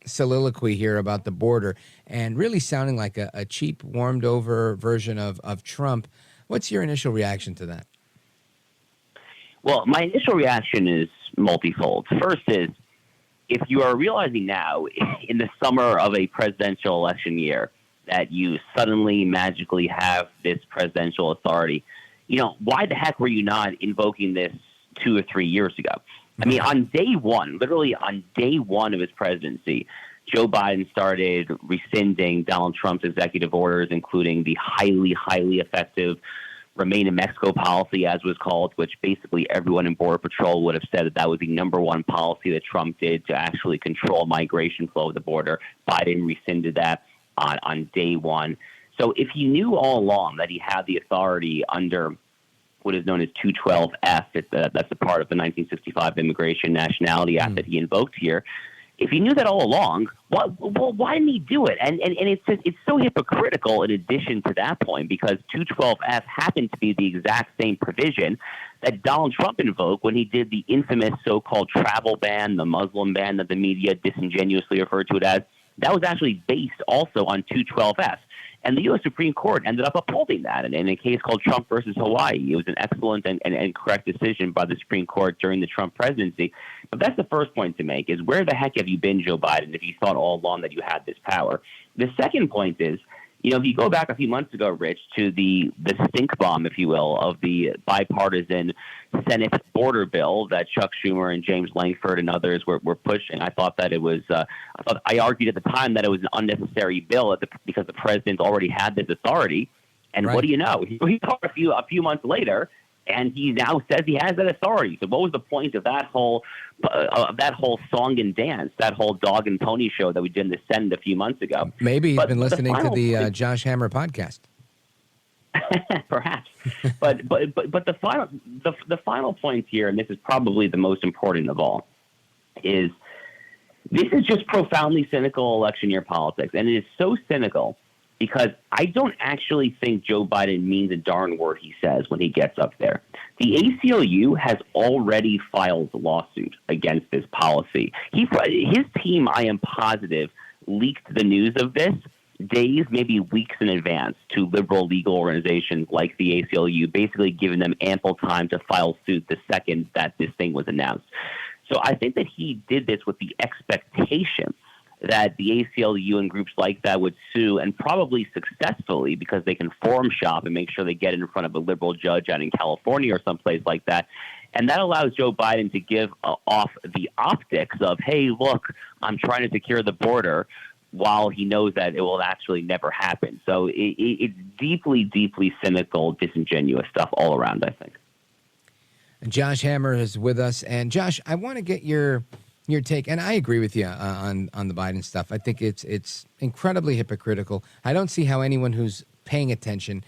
soliloquy here about the border and really sounding like a cheap, warmed-over version of Trump, what's your initial reaction to that? Well, my initial reaction is multifold. First is, if you are realizing now, in the summer of a presidential election year, that you suddenly magically have this presidential authority, why the heck were you not invoking this 2 or 3 years ago? I mean, on day one, literally on day one of his presidency, Joe Biden started rescinding Donald Trump's executive orders, including the highly, highly effective Remain in Mexico policy, as was called, which basically everyone in Border Patrol would have said that was the number one policy that Trump did to actually control migration flow at the border. Biden rescinded that on day one. So if he knew all along that he had the authority under what is known as 212F, that's a part of the 1965 Immigration Nationality Act that he invoked here. If he knew that all along, why didn't he do it? And it's so hypocritical in addition to that point, because 212F happened to be the exact same provision that Donald Trump invoked when he did the infamous so-called travel ban, the Muslim ban that the media disingenuously referred to it as. That was actually based also on 212F. And the U.S. Supreme Court ended up upholding that. And in a case called Trump versus Hawaii, it was an excellent and correct decision by the Supreme Court during the Trump presidency. But that's the first point to make, is where the heck have you been, Joe Biden, if you thought all along that you had this power? The second point is, if you go back a few months ago, Rich, to the stink bomb, if you will, of the bipartisan Senate border bill that Chuck Schumer and James Lankford and others were pushing, I thought that it was, I argued at the time that it was an unnecessary bill because the president already had this authority. And What do you know? He talked a few months later, and he now says he has that authority. So what was the point of that whole song and dance, that whole dog and pony show that we did in the Senate a few months ago? Maybe he's been listening to the Josh Hammer podcast. Perhaps, but the final point here, and this is probably the most important of all, is this is just profoundly cynical election year politics, and it is so cynical because I don't actually think Joe Biden means a darn word he says when he gets up there. The ACLU has already filed a lawsuit against this policy. His team, I am positive, leaked the news of this days, maybe weeks in advance to liberal legal organizations like the ACLU, basically giving them ample time to file suit the second that this thing was announced. So I think that he did this with the expectation that the ACLU and groups like that would sue, and probably successfully, because they can forum shop and make sure they get in front of a liberal judge out in California or someplace like that. And that allows Joe Biden to give off the optics of, hey, look, I'm trying to secure the border, while he knows that it will actually never happen. So it's deeply, deeply cynical, disingenuous stuff all around, I think. Josh Hammer is with us. And Josh, I want to get your take, and I agree with you on the Biden stuff. I think it's incredibly hypocritical. I don't see how anyone who's paying attention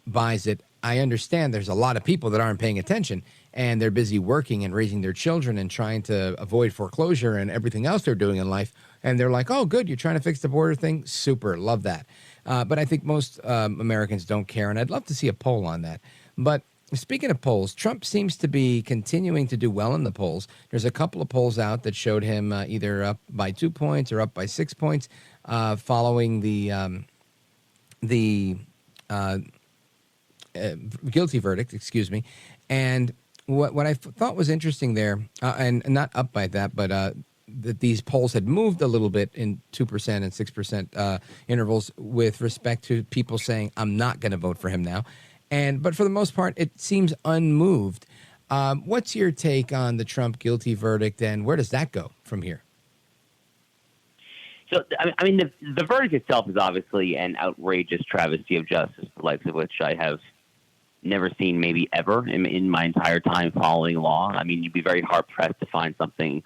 buys it. I understand there's a lot of people that aren't paying attention, and they're busy working and raising their children and trying to avoid foreclosure and everything else they're doing in life. And they're like, oh, good, you're trying to fix the border thing? Super, love that. But I think most Americans don't care, and I'd love to see a poll on that. But speaking of polls, Trump seems to be continuing to do well in the polls. There's a couple of polls out that showed him either up by 2 points or up by 6 points following the guilty verdict, excuse me. And what I thought was interesting there, and not up by that, but that these polls had moved a little bit in 2% and 6% intervals with respect to people saying, I'm not going to vote for him now. But for the most part, it seems unmoved. What's your take on the Trump guilty verdict, and where does that go from here? So, I mean, the verdict itself is obviously an outrageous travesty of justice, the likes of which I have never seen, maybe ever, in my entire time following law. I mean, you'd be very hard-pressed to find something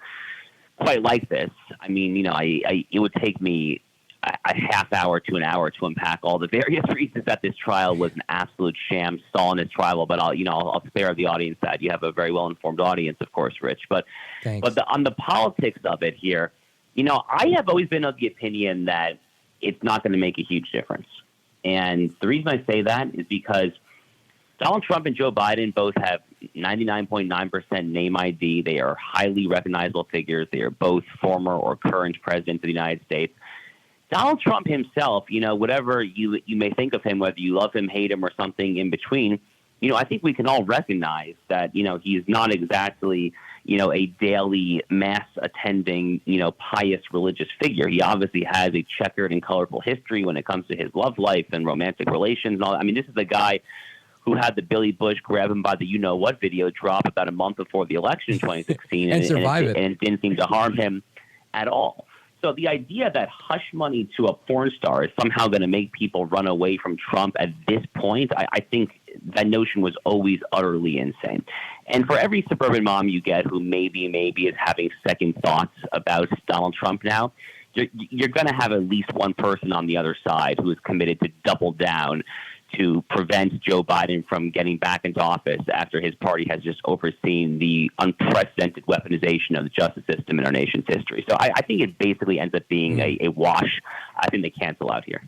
quite like this. I mean, it would take me a half hour to an hour to unpack all the various reasons that this trial was an absolute sham, Stalinist trial. But I'll spare the audience that. You have a very well-informed audience, of course, Rich. But on the politics of it here, I have always been of the opinion that it's not going to make a huge difference. And the reason I say that is because Donald Trump and Joe Biden both have 99.9% name ID. They are highly recognizable figures. They are both former or current presidents of the United States. Donald Trump himself, whatever you may think of him, whether you love him, hate him, or something in between, I think we can all recognize that, he's not exactly, a daily mass attending, pious religious figure. He obviously has a checkered and colorful history when it comes to his love life and romantic relations and all that. I mean, this is the guy who had the Billy Bush grab him by the you-know-what video drop about a month before the election in 2016. and survive it. And it didn't seem to harm him at all. So the idea that hush money to a porn star is somehow going to make people run away from Trump at this point, I think that notion was always utterly insane. And for every suburban mom you get who maybe is having second thoughts about Donald Trump now, you're going to have at least one person on the other side who is committed to double down to prevent Joe Biden from getting back into office after his party has just overseen the unprecedented weaponization of the justice system in our nation's history. So I think it basically ends up being a wash. I think they cancel out here.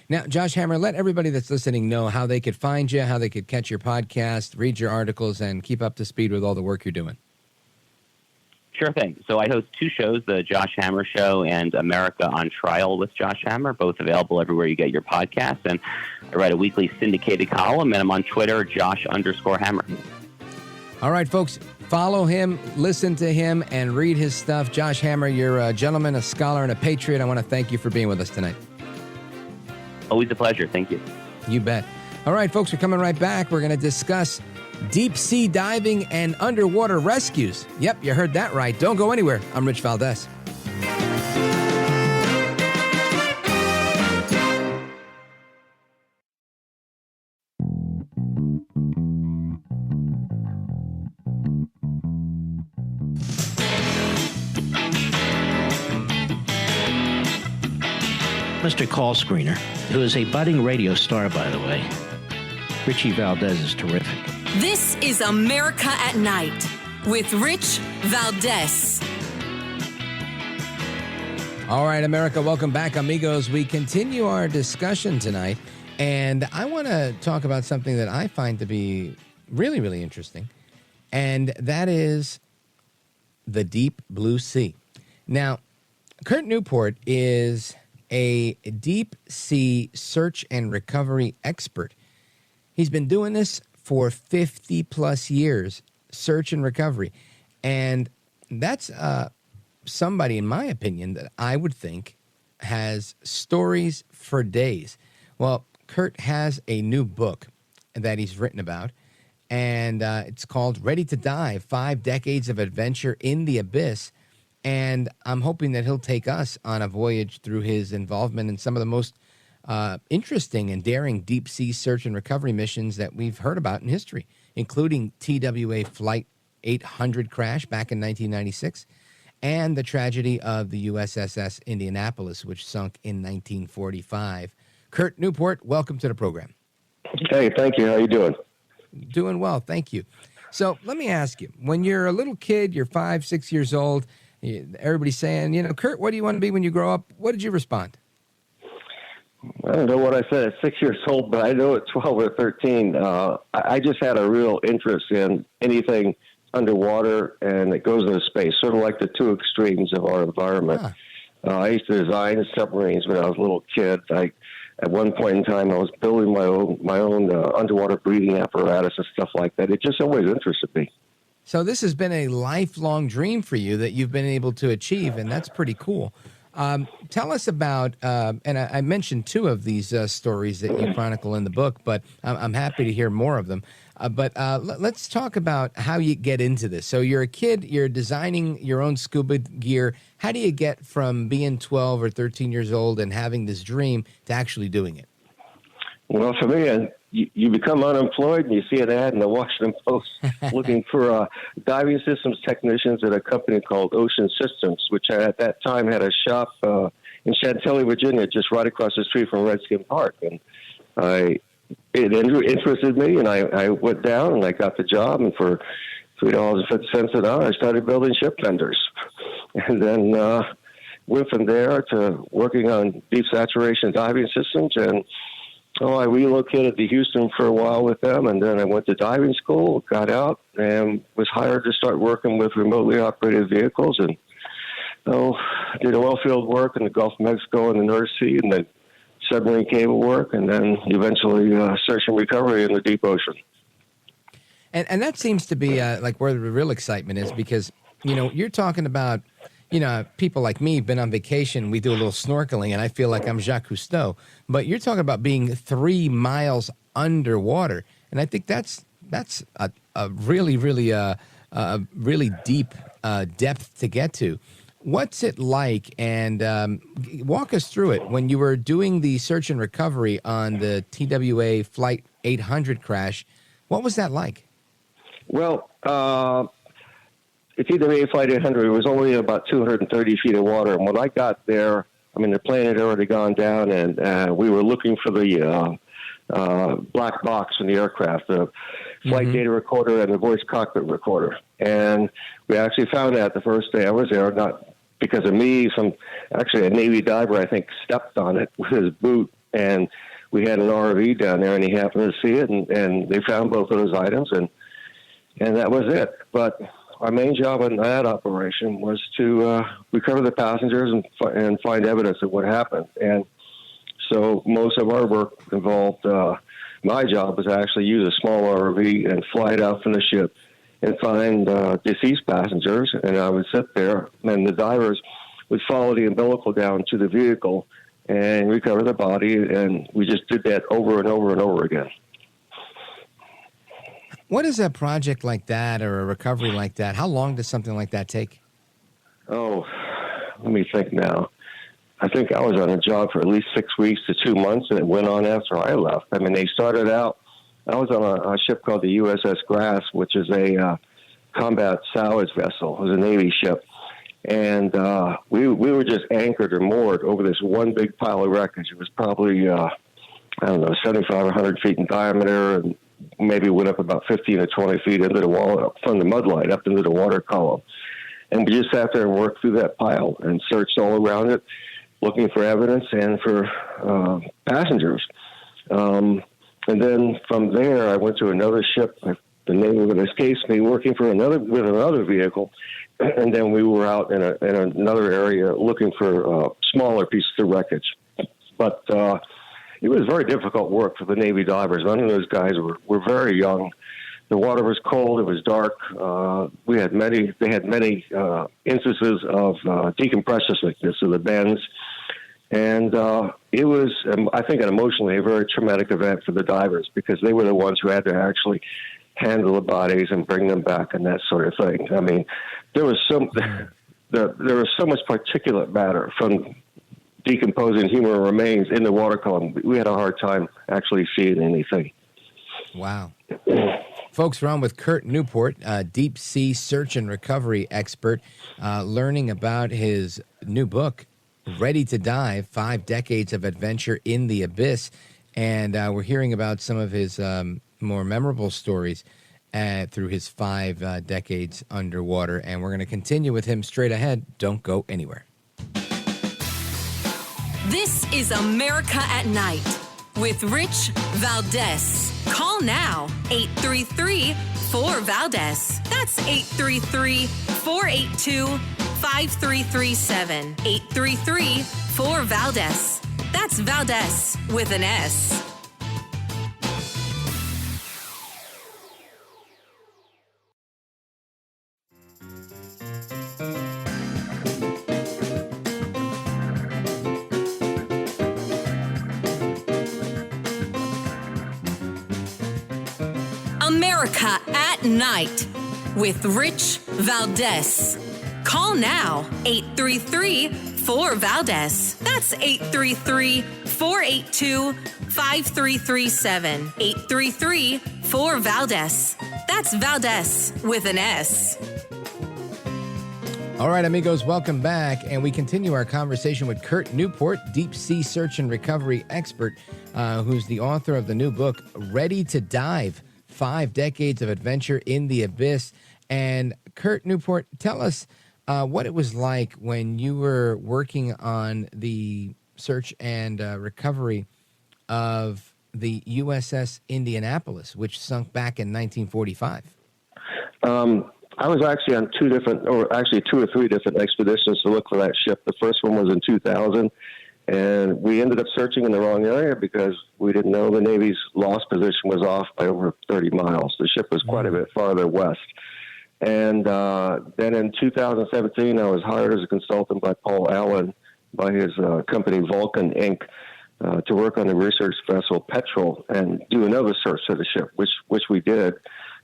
Now, Josh Hammer, let everybody that's listening know how they could find you, how they could catch your podcast, read your articles, and keep up to speed with all the work you're doing. Sure thing. So I host two shows, the Josh Hammer Show and America on Trial with Josh Hammer, both available everywhere you get your podcasts. And I write a weekly syndicated column, and I'm on Twitter, Josh_Hammer. All right, folks, follow him, listen to him, and read his stuff. Josh Hammer, you're a gentleman, a scholar, and a patriot. I want to thank you for being with us tonight. Always a pleasure. Thank you. You bet. All right, folks, we're coming right back. We're going to discuss deep sea diving and underwater rescues. Yep, you heard that right. Don't go anywhere. I'm Rich Valdez. Mr. Call Screener, who is a budding radio star, by the way. Richie Valdez is terrific. This is America at Night with Rich Valdez. All right, America, welcome back, amigos. We continue our discussion tonight, and I want to talk about something that I find to be really, really interesting, and that is the deep blue sea. Now, Curt Newport is a deep sea search and recovery expert. He's been doing this for 50 plus years, search and recovery. And that's somebody, in my opinion, that I would think has stories for days. Well, Curt has a new book that he's written about, and it's called Ready to Dive, 5 Decades of Adventure in the Abyss. And I'm hoping that he'll take us on a voyage through his involvement in some of the most interesting and daring deep-sea search and recovery missions that we've heard about in history, including TWA Flight 800 crash back in 1996 and the tragedy of the USS Indianapolis, which sunk in 1945. Curt Newport, welcome to the program. Hey, thank you. How you doing? Doing well, thank you. So let me ask you, when you're a little kid, you're 5, 6 years old, everybody's saying, Curt, what do you want to be when you grow up? What did you respond? I don't know what I said at 6 years old, but I know at 12 or 13, I just had a real interest in anything underwater, and it goes into space, sort of like the two extremes of our environment. I used to design submarines when I was a little kid. At one point in time, I was building my own underwater breathing apparatus and stuff like that. It just always interested me. So this has been a lifelong dream for you that you've been able to achieve, and that's pretty cool. Tell us about, and I mentioned 2 of these stories that you chronicle in the book, but I'm happy to hear more of them. But let's talk about how you get into this. So you're a kid, you're designing your own scuba gear. How do you get from being 12 or 13 years old and having this dream to actually doing it? Well, for me, you become unemployed and you see an ad in the Washington Post looking for diving systems technicians at a company called Ocean Systems, which at that time had a shop in Chantilly, Virginia, just right across the street from Redskin Park. And it interested me, and I went down and I got the job, and for $3.50 an hour, I started building ship fenders. And then went from there to working on deep saturation diving systems, and I relocated to Houston for a while with them, and then I went to diving school, got out, and was hired to start working with remotely operated vehicles, and did oil field work in the Gulf of Mexico and the North Sea, and then submarine cable work, and then eventually search and recovery in the deep ocean. And that seems to be like where the real excitement is, because, you're talking about, people like me been on vacation, we do a little snorkeling, and I feel like I'm Jacques Cousteau. But you're talking about being 3 miles underwater, and I think that's a really, really, really deep depth to get to. What's it like? And walk us through it. When you were doing the search and recovery on the TWA Flight 800 crash, what was that like? Well, the TWA Flight 800 was only about 230 feet of water. And when I got there, the plane had already gone down, and we were looking for the black box in the aircraft, the flight data recorder and the voice cockpit recorder. And we actually found that the first day I was there, not because of me. Actually, a Navy diver, I think, stepped on it with his boot, and we had an ROV down there, and he happened to see it, and they found both of those items, and that was it. But our main job in that operation was to recover the passengers and find evidence of what happened. And so most of our work involved, my job was to actually use a small ROV and fly it out from the ship and find deceased passengers. And I would sit there, and the divers would follow the umbilical down to the vehicle and recover the body. And we just did that over and over and over again. What is a project like that or a recovery like that? How long does something like that take? Oh, let me think now. I think I was on a job for at least 6 weeks to 2 months, and it went on after I left. They started out, I was on a ship called the USS Grass, which is a combat salvage vessel. It was a Navy ship. And we were just anchored or moored over this one big pile of wreckage. It was probably, 75 or 100 feet in diameter, and maybe went up about 15 or 20 feet into the wall, from the mudlight up into the water column. And we just sat there and worked through that pile and searched all around it, looking for evidence and for passengers. And then from there, I went to another ship. The name of it escapes me, working for another vehicle. And then we were out in another area looking for smaller pieces of wreckage. But it was very difficult work for the Navy divers. None of those guys were very young. The water was cold. It was dark. They had many instances of decompression sickness of the bends. And it was, I think, emotionally a very traumatic event for the divers because they were the ones who had to actually handle the bodies and bring them back and that sort of thing. I mean, there was so much particulate matter from decomposing human remains in the water column. We had a hard time actually seeing anything. Wow. Folks, we're on with Curt Newport, deep sea search and recovery expert, learning about his new book, Ready to Dive, 5 Decades of Adventure in the Abyss. And we're hearing about some of his more memorable stories through his 5 decades underwater. And we're going to continue with him straight ahead. Don't go anywhere. This is America at Night with Rich Valdez. Call now, 833-4-VALDEZ. That's 833-482-5337. 833-4-VALDEZ. That's Valdez with an S. America at Night with Rich Valdez. Call now, 833-4-VALDEZ. That's 833-482-5337. 833-4-VALDEZ. That's Valdez with an S. All right, amigos, welcome back. And we continue our conversation with Curt Newport, deep sea search and recovery expert, who's the author of the new book, Ready to Dive, 5 Decades of Adventure in the Abyss. And Curt Newport, tell us what it was like when you were working on the search and recovery of the USS Indianapolis, which sunk back in 1945. I was actually on 2 or 3 different expeditions to look for that ship. The first one was in 2000. And we ended up searching in the wrong area because we didn't know the Navy's lost position was off by over 30 miles. The ship was quite a bit farther west. And then in 2017, I was hired as a consultant by Paul Allen, by his company Vulcan Inc., to work on the research vessel Petrel and do another search of the ship, which we did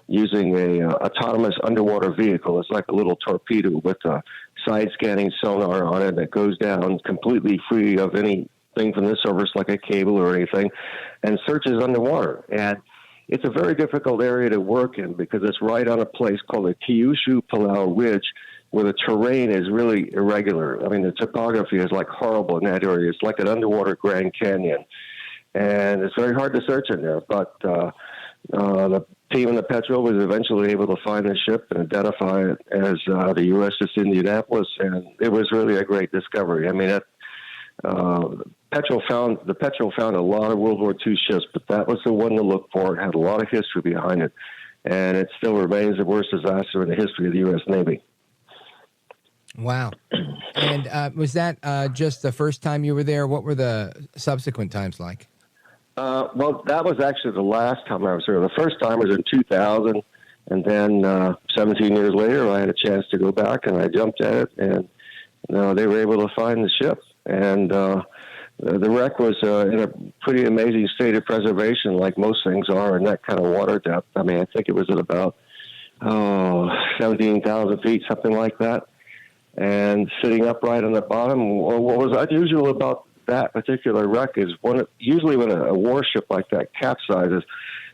using a autonomous underwater vehicle. It's like a little torpedo with a side-scanning sonar on it that goes down completely free of anything from the surface, like a cable or anything, and searches underwater. And it's a very difficult area to work in because it's right on a place called the Kyushu-Palau Ridge, where the terrain is really irregular. I mean, the topography is like horrible in that area. It's like an underwater Grand Canyon. And it's very hard to search in there, but the team in the Petrel was eventually able to find the ship and identify it as the USS Indianapolis, and it was really a great discovery. I mean, the Petrel found a lot of World War II ships, but that was the one to look for. It had a lot of history behind it, and it still remains the worst disaster in the history of the U.S. Navy. Wow. And was that just the first time you were there? What were the subsequent times like? Well, that was actually the last time I was there. The first time was in 2000, and then 17 years later, I had a chance to go back, and I jumped at it, and they were able to find the ship. And the wreck was in a pretty amazing state of preservation, like most things are in that kind of water depth. I mean, I think it was at about 17,000 feet, something like that, and sitting upright on the bottom. What was unusual about that particular wreck is usually when a warship like that capsizes,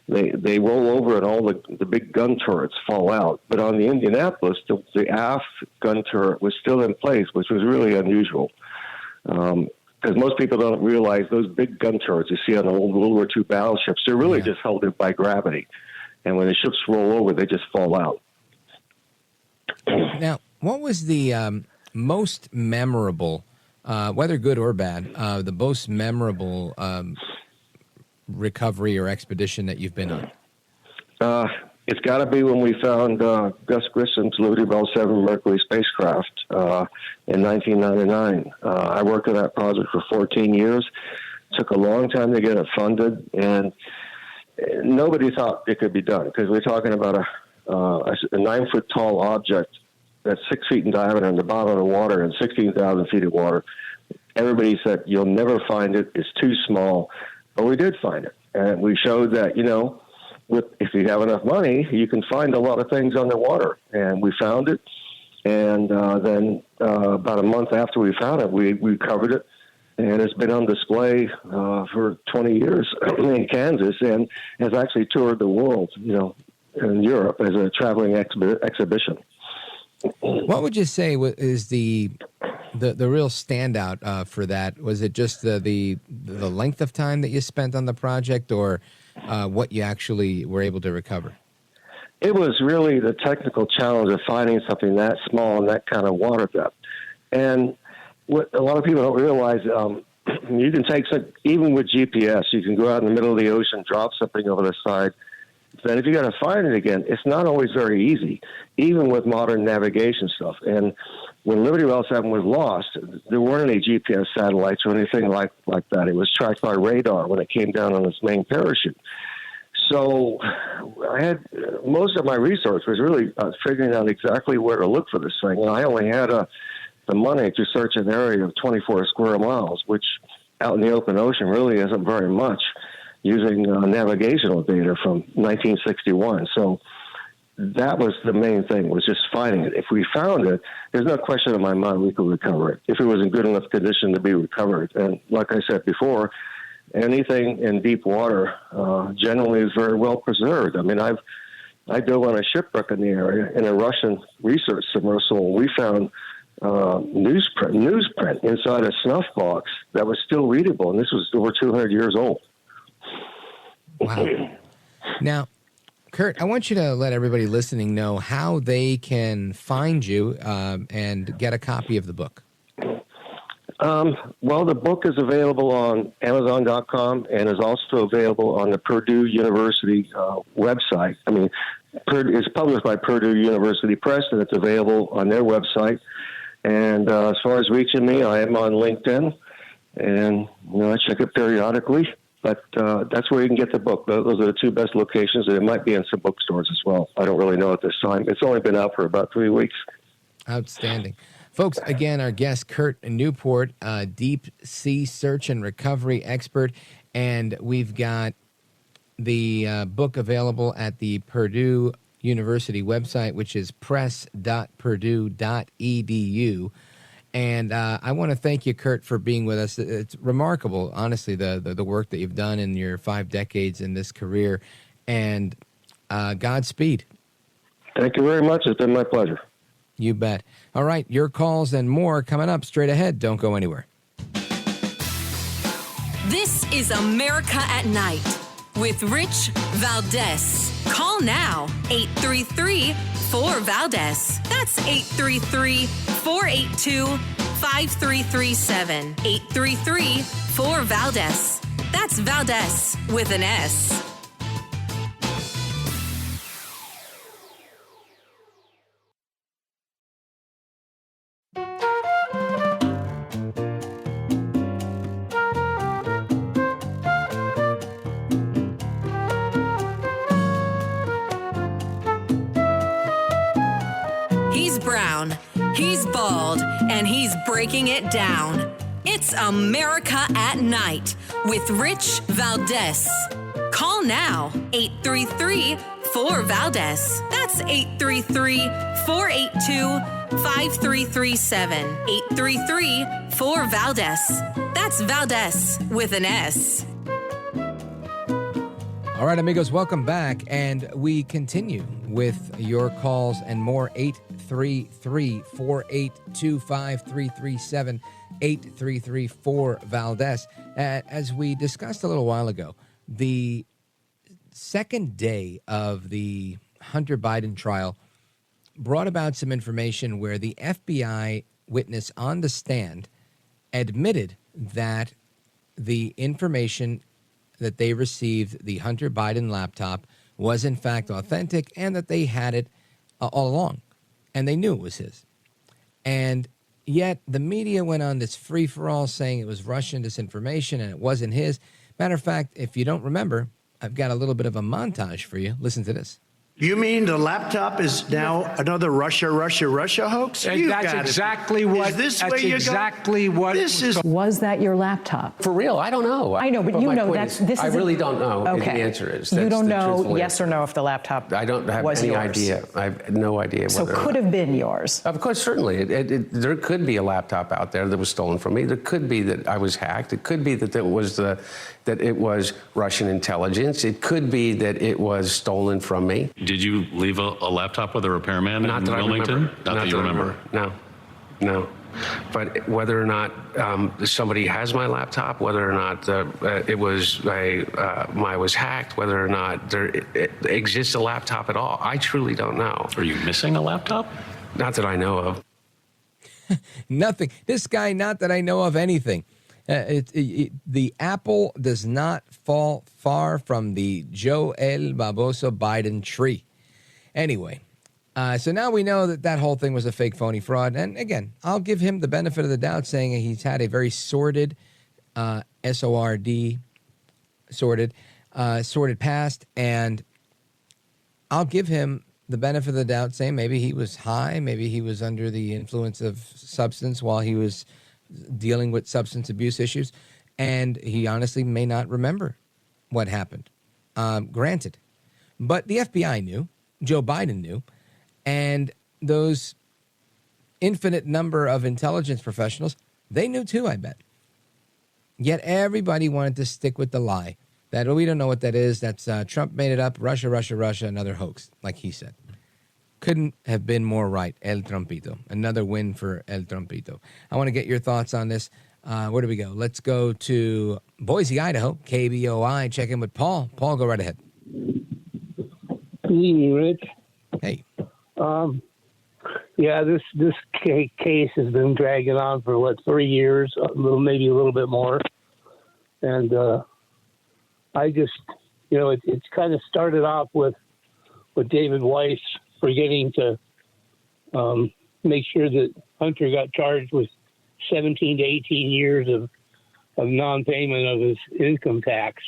they roll over and all the big gun turrets fall out. But on the Indianapolis, the aft gun turret was still in place, which was really unusual. Because most people don't realize those big gun turrets you see on the old World War II battleships, they're really just held in by gravity. And when the ships roll over, they just fall out. Now, what was the most memorable, whether good or bad, the most memorable recovery or expedition that you've been on? It's got to be when we found Gus Grissom's Liberty Bell 7 Mercury spacecraft in 1999. I worked on that project for 14 years. Took a long time to get it funded, and nobody thought it could be done because we're talking about a 9-foot-tall object that's 6 feet in diameter in the bottom of the water and 16,000 feet of water. Everybody said, you'll never find it. It's too small. But we did find it. And we showed that, if you have enough money, you can find a lot of things underwater. And we found it. And then about a month after we found it, we recovered it. And it's been on display for 20 years in Kansas and has actually toured the world, in Europe as a traveling exhibition. What would you say is the real standout for that? Was it just the length of time that you spent on the project, or what you actually were able to recover? It was really the technical challenge of finding something that small and that kind of water depth. And what a lot of people don't realize, you can take even with GPS, you can go out in the middle of the ocean, drop something over the side. Then if you got to find it again, it's not always very easy, even with modern navigation stuff. And when Liberty Well 7 was lost, there weren't any GPS satellites or anything like that. It was tracked by radar when it came down on its main parachute. So I had most of my research was really figuring out exactly where to look for this thing. And I only had the money to search an area of 24 square miles, which out in the open ocean really isn't very much, using navigational data from 1961. So that was the main thing, was just finding it. If we found it, there's no question in my mind we could recover it, if it was in good enough condition to be recovered. And like I said before, anything in deep water generally is very well preserved. I mean, I dove on a shipwreck in the area in a Russian research submersible. We found newsprint inside a snuff box that was still readable, and this was over 200 years old. Wow. Now, Curt, I want you to let everybody listening know how they can find you and get a copy of the book. Well, the book is available on Amazon.com and is also available on the Purdue University website. I mean, it's published by Purdue University Press, and it's available on their website. And as far as reaching me, I am on LinkedIn, and I check it periodically. But that's where you can get the book. Those are the two best locations, and it might be in some bookstores as well. I don't really know at this time. It's only been out for about 3 weeks. Outstanding. Folks, again, our guest, Curt Newport, deep sea search and recovery expert. And we've got the book available at the Purdue University website, which is press.purdue.edu. And I want to thank you, Curt, for being with us. It's remarkable, honestly, the work that you've done in your 5 decades in this career. And Godspeed. Thank you very much. It's been my pleasure. You bet. All right, your calls and more coming up straight ahead. Don't go anywhere. This is America at Night with Rich Valdez. Call now, 833-4-VALDEZ. That's 833-482-5337. 833-4-VALDEZ. That's Valdez with an S. Brown. He's bald, and he's breaking it down. It's America at Night with Rich Valdez. Call now, 833-4-VALDEZ. That's 833-482-5337. 833-4-VALDEZ. That's Valdez with an S. All right, amigos, welcome back. And we continue with your calls and more. 833-482-5337. 833-4-VALDEZ. As we discussed a little while ago, the second day of the Hunter Biden trial brought about some information where the FBI witness on the stand admitted that the information that they received, the Hunter Biden laptop, was in fact authentic, and that they had it all along, and they knew it was his. And yet the media went on this free-for-all saying it was Russian disinformation and it wasn't his. Matter of fact, if you don't remember, I've got a little bit of a montage for you. Listen to this. You mean the laptop is now another Russia hoax? That's exactly what. Is this that's where you're exactly going? what. This is. Was that your laptop? For real, I don't know. I know, but you know that's this. I really don't know. Okay. The answer is. You That's don't the know truthful yes answer. or no if the laptop I don't have was any yours. idea. I have no idea. So whether or could not. have been yours. Of course, certainly. There could be a laptop out there that was stolen from me. There could be that I was hacked. It could be that it was Russian intelligence. It could be that it was stolen from me. Did you leave a laptop with a repairman in Wilmington? Not that you remember. No. But whether or not somebody has my laptop, whether or not I was hacked, whether or not there exists a laptop at all, I truly don't know. Are you missing a laptop? Not that I know of. Nothing. This guy, not that I know of anything. The apple does not fall far from the Joel Baboso Biden tree. Anyway, so now we know that whole thing was a fake, phony fraud. And again, I'll give him the benefit of the doubt, saying he's had a very sordid, sordid past. And I'll give him the benefit of the doubt, saying maybe he was high, maybe he was under the influence of substance while he was dealing with substance abuse issues, and he honestly may not remember what happened. Granted. But the FBI knew, Joe Biden knew, and those infinite number of intelligence professionals, they knew too, I bet. Yet everybody wanted to stick with the lie that, we don't know what that is. That's Trump made it up. Russia, another hoax, like he said. Couldn't have been more right, El Trumpito. Another win for El Trumpito. I want to get your thoughts on this. Where do we go? Let's go to Boise, Idaho, KBOI. Check in with Paul. Paul, go right ahead. Good evening, Rich. Hey. Yeah, this case has been dragging on for 3 years, maybe a little bit more, and I just, it's kind of started off with David Weiss forgetting to make sure that Hunter got charged with 17 to 18 years of non-payment of his income tax,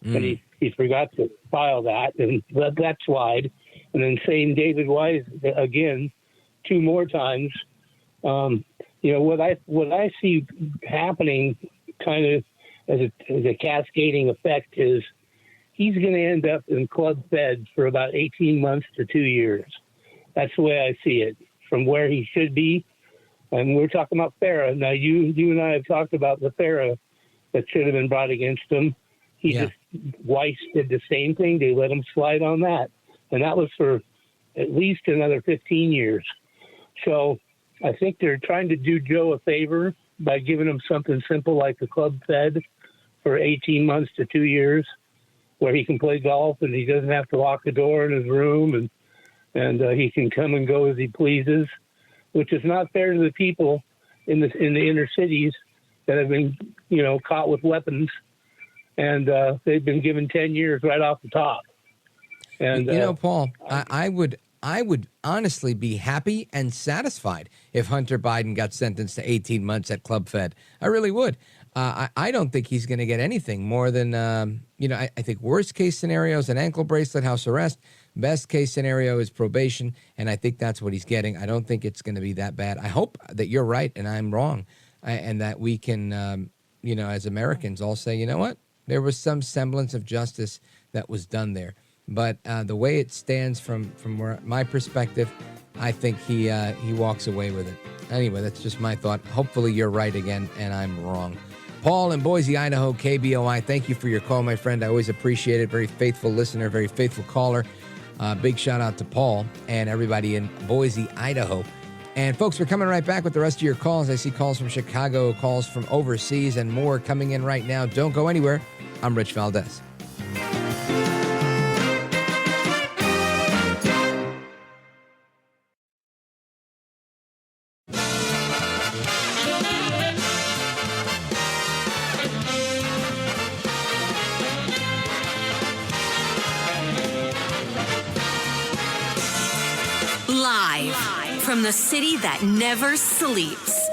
and he forgot to file that, and that slide. And then same David Weiss again 2 more times. What I see happening kind of as a cascading effect is he's going to end up in club fed for about 18 months to 2 years. That's the way I see it, from where he should be. And we're talking about FARA. Now, you and I have talked about the FARA that should have been brought against him. Weiss did the same thing. They let him slide on that. And that was for at least another 15 years. So I think they're trying to do Joe a favor by giving him something simple like the club fed for 18 months to 2 years, where he can play golf and he doesn't have to lock the door in his room, and he can come and go as he pleases, which is not fair to the people in the inner cities that have been, caught with weapons, and they've been given 10 years right off the top. And Paul, I would honestly be happy and satisfied if Hunter Biden got sentenced to 18 months at Club Fed. I really would. I don't think he's going to get anything more than, I think worst case scenario is an ankle bracelet, house arrest. Best case scenario is probation, and I think that's what he's getting. I don't think it's going to be that bad. I hope that you're right and I'm wrong, and that we can, as Americans all say, you know what? There was some semblance of justice that was done there. But the way it stands from my perspective, I think he walks away with it. Anyway, that's just my thought. Hopefully you're right again, and I'm wrong. Paul in Boise, Idaho, KBOI, thank you for your call, my friend. I always appreciate it. Very faithful listener, very faithful caller. Big shout out to Paul and everybody in Boise, Idaho. And folks, we're coming right back with the rest of your calls. I see calls from Chicago, calls from overseas, and more coming in right now. Don't go anywhere. I'm Rich Valdez. Live from the city that never sleeps.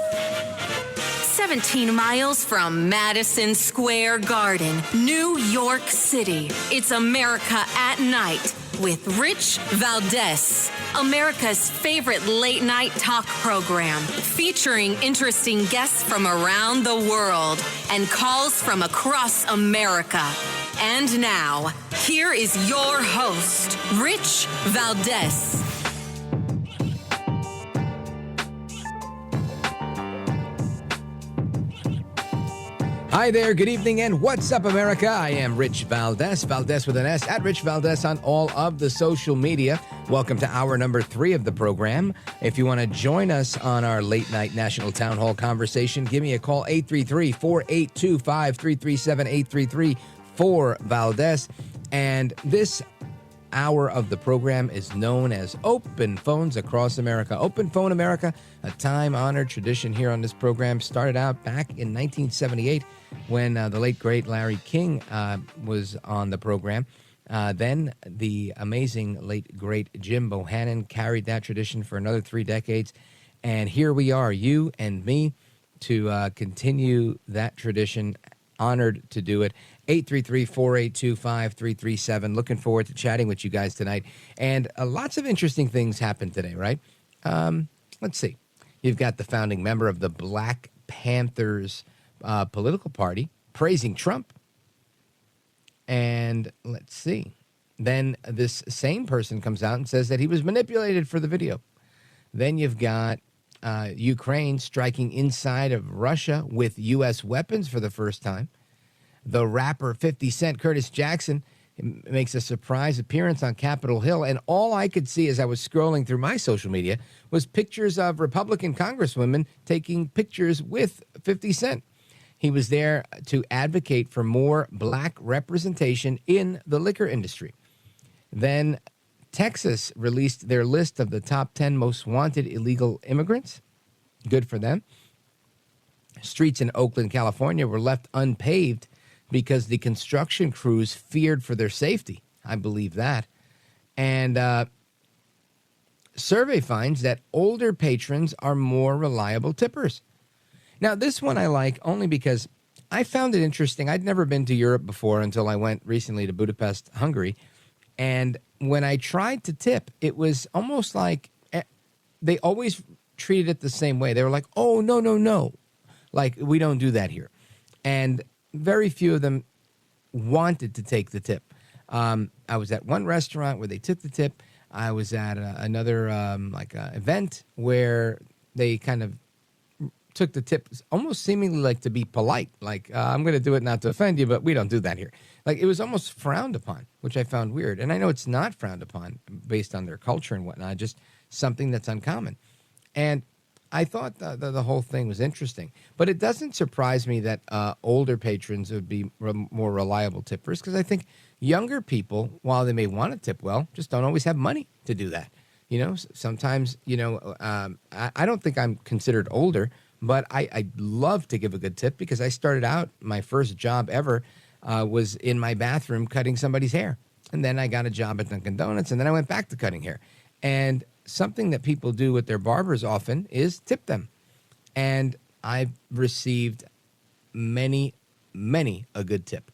17 miles from Madison Square Garden, New York City. It's America at Night with Rich Valdez, America's favorite late night talk program, featuring interesting guests from around the world and calls from across America. And now, here is your host, Rich Valdez. Hi there, good evening, and what's up, America? I am Rich Valdez, Valdez with an S, at Rich Valdez on all of the social media. Welcome to hour number 3 of the program. If you want to join us on our late night national town hall conversation, give me a call, 833-482-5337, 833-4-Valdez. And this hour of the program is known as Open Phones Across America. Open Phone America, a time-honored tradition here on this program, started out back in 1978 when the late, great Larry King was on the program. Then the amazing late, great Jim Bohannon carried that tradition for another 3 decades. And here we are, you and me, to continue that tradition. Honored to do it. 833-482-5337. Looking forward to chatting with you guys tonight. And lots of interesting things happened today, right? Let's see. You've got the founding member of the Black Panthers political party praising Trump. And let's see. Then this same person comes out and says that he was manipulated for the video. Then you've got Ukraine striking inside of Russia with U.S. weapons for the first time. The rapper 50 Cent, Curtis Jackson, makes a surprise appearance on Capitol Hill. And all I could see as I was scrolling through my social media was pictures of Republican congresswomen taking pictures with 50 Cent. He was there to advocate for more black representation in the liquor industry. Then Texas released their list of the top 10 most wanted illegal immigrants. Good for them. Streets in Oakland, California were left unpaved because the construction crews feared for their safety. I believe that. And survey finds that older patrons are more reliable tippers. Now, this one I like only because I found it interesting. I'd never been to Europe before until I went recently to Budapest, Hungary. And when I tried to tip, it was almost like they always treated it the same way. They were like, oh, no. Like, we don't do that here. And very few of them wanted to take the tip. I was at one restaurant where they took the tip. I was at another event where they kind of took the tip almost seemingly like to be polite. Like, I'm going to do it not to offend you, but we don't do that here. Like, it was almost frowned upon, which I found weird. And I know it's not frowned upon based on their culture and whatnot, just something that's uncommon. And I thought the whole thing was interesting. But it doesn't surprise me that older patrons would be more reliable tippers, because I think younger people, while they may want to tip well, just don't always have money to do that. You know, sometimes, I don't think I'm considered older, but I love to give a good tip because I started out, my first job ever was in my bathroom cutting somebody's hair. And then I got a job at Dunkin' Donuts, and then I went back to cutting hair. And something that people do with their barbers often is tip them. And I've received many a good tip.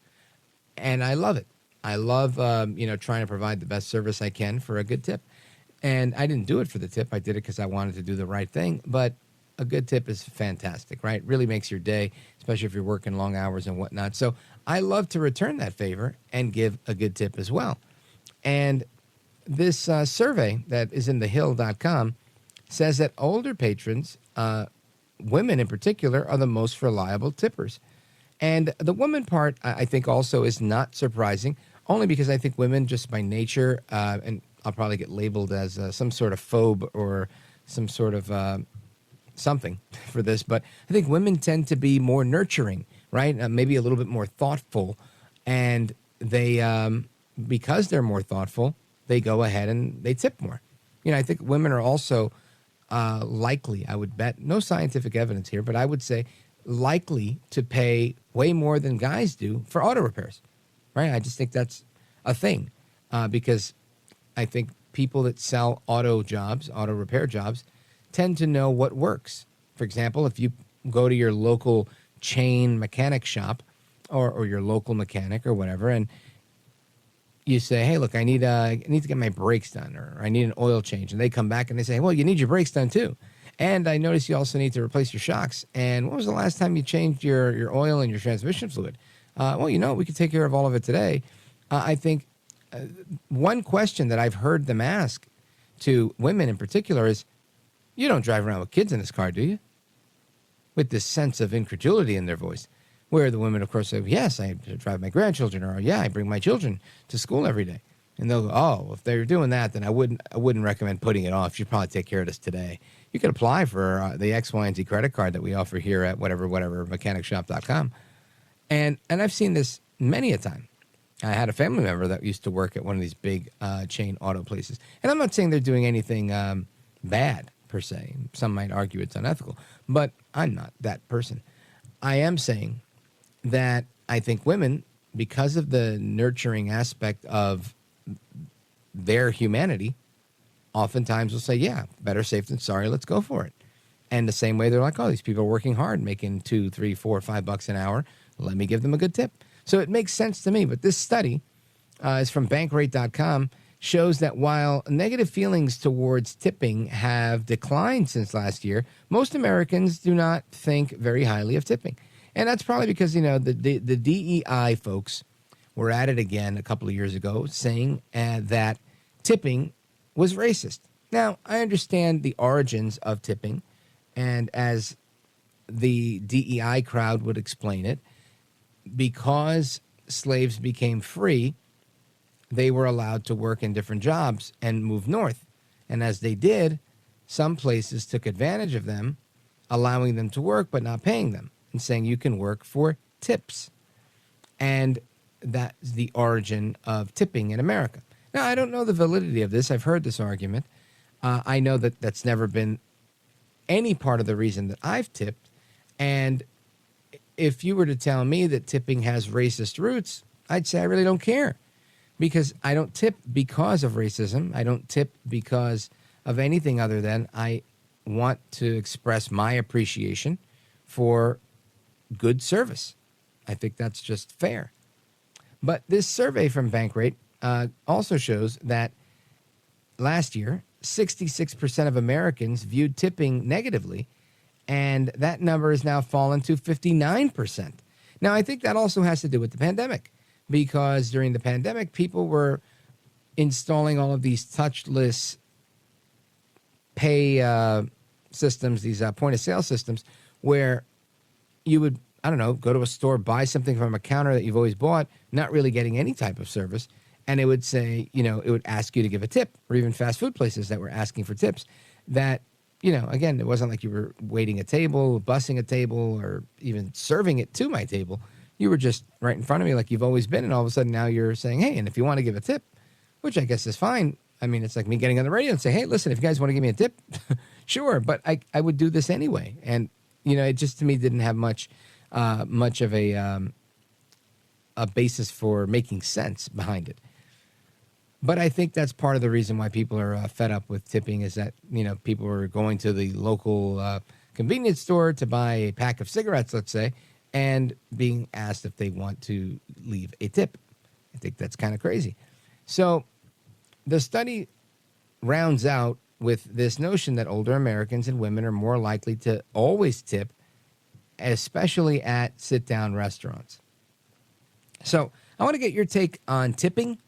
And I love it. I love, trying to provide the best service I can for a good tip. And I didn't do it for the tip. I did it because I wanted to do the right thing. But a good tip is fantastic, right? It really makes your day, especially if you're working long hours and whatnot. So I love to return that favor and give a good tip as well. And this survey that is in thehill.com says that older patrons, women in particular, are the most reliable tippers. And the woman part, I think, also is not surprising, only because I think women just by nature, and I'll probably get labeled as some sort of phobe or some sort of something for this, but I think women tend to be more nurturing, right? Maybe a little bit more thoughtful. And they, because they're more thoughtful, they go ahead and they tip more. I think women are also likely, I would bet, no scientific evidence here, but I would say likely to pay way more than guys do for auto repairs, right? I just think that's a thing because I think people that sell auto repair jobs, tend to know what works. For example, if you go to your local chain mechanic shop or your local mechanic or whatever, and you say, hey, look, I need to get my brakes done, or I need an oil change. And they come back and they say, well, you need your brakes done too. And I notice you also need to replace your shocks. And when was the last time you changed your oil and your transmission fluid? Well, we could take care of all of it today. I think one question that I've heard them ask to women in particular is, you don't drive around with kids in this car, do you? With this sense of incredulity in their voice. Where the women, of course, say, yes, I drive my grandchildren, or yeah, I bring my children to school every day. And they'll go, oh, if they're doing that, then I wouldn't recommend putting it off. You should probably take care of this today. You could apply for the X, Y, and Z credit card that we offer here at whatever, mechanicshop.com. And I've seen this many a time. I had a family member that used to work at one of these big chain auto places. And I'm not saying they're doing anything bad, per se. Some might argue it's unethical. But I'm not that person. I am saying that I think women, because of the nurturing aspect of their humanity, oftentimes will say, yeah, better safe than sorry, let's go for it. And the same way they're like, oh, these people are working hard, making $2, $3, $4, $5 an hour. Let me give them a good tip. So it makes sense to me. But this study is from bankrate.com, shows that while negative feelings towards tipping have declined since last year, most Americans do not think very highly of tipping. And that's probably because, the DEI folks were at it again a couple of years ago saying that tipping was racist. Now, I understand the origins of tipping, and as the DEI crowd would explain it, because slaves became free, they were allowed to work in different jobs and move north. And as they did, some places took advantage of them, allowing them to work but not paying them, and saying you can work for tips. And that's the origin of tipping in America. Now, I don't know the validity of this. I've heard this argument. I know that that's never been any part of the reason that I've tipped. And if you were to tell me that tipping has racist roots, I'd say I really don't care. Because I don't tip because of racism. I don't tip because of anything other than I want to express my appreciation for good service. I think that's just fair. But this survey from Bankrate also shows that last year, 66% of Americans viewed tipping negatively, and that number has now fallen to 59%. Now, I think that also has to do with the pandemic, because during the pandemic, people were installing all of these touchless pay systems, these point-of-sale systems, where you would, go to a store, buy something from a counter that you've always bought, not really getting any type of service, and it would say, it would ask you to give a tip, or even fast food places that were asking for tips that, again, it wasn't like you were waiting a table, bussing a table, or even serving it to my table. You were just right in front of me like you've always been, and all of a sudden now you're saying, hey, and if you want to give a tip, which I guess is fine. I mean, it's like me getting on the radio and say, hey, listen, if you guys want to give me a tip, sure, but I would do this anyway. And, it just to me didn't have much of a basis for making sense behind it. But I think that's part of the reason why people are fed up with tipping is that, people are going to the local convenience store to buy a pack of cigarettes, let's say, and being asked if they want to leave a tip. I think that's kind of crazy. So the study rounds out with this notion that older Americans and women are more likely to always tip, especially at sit-down restaurants. So I want to get your take on tipping.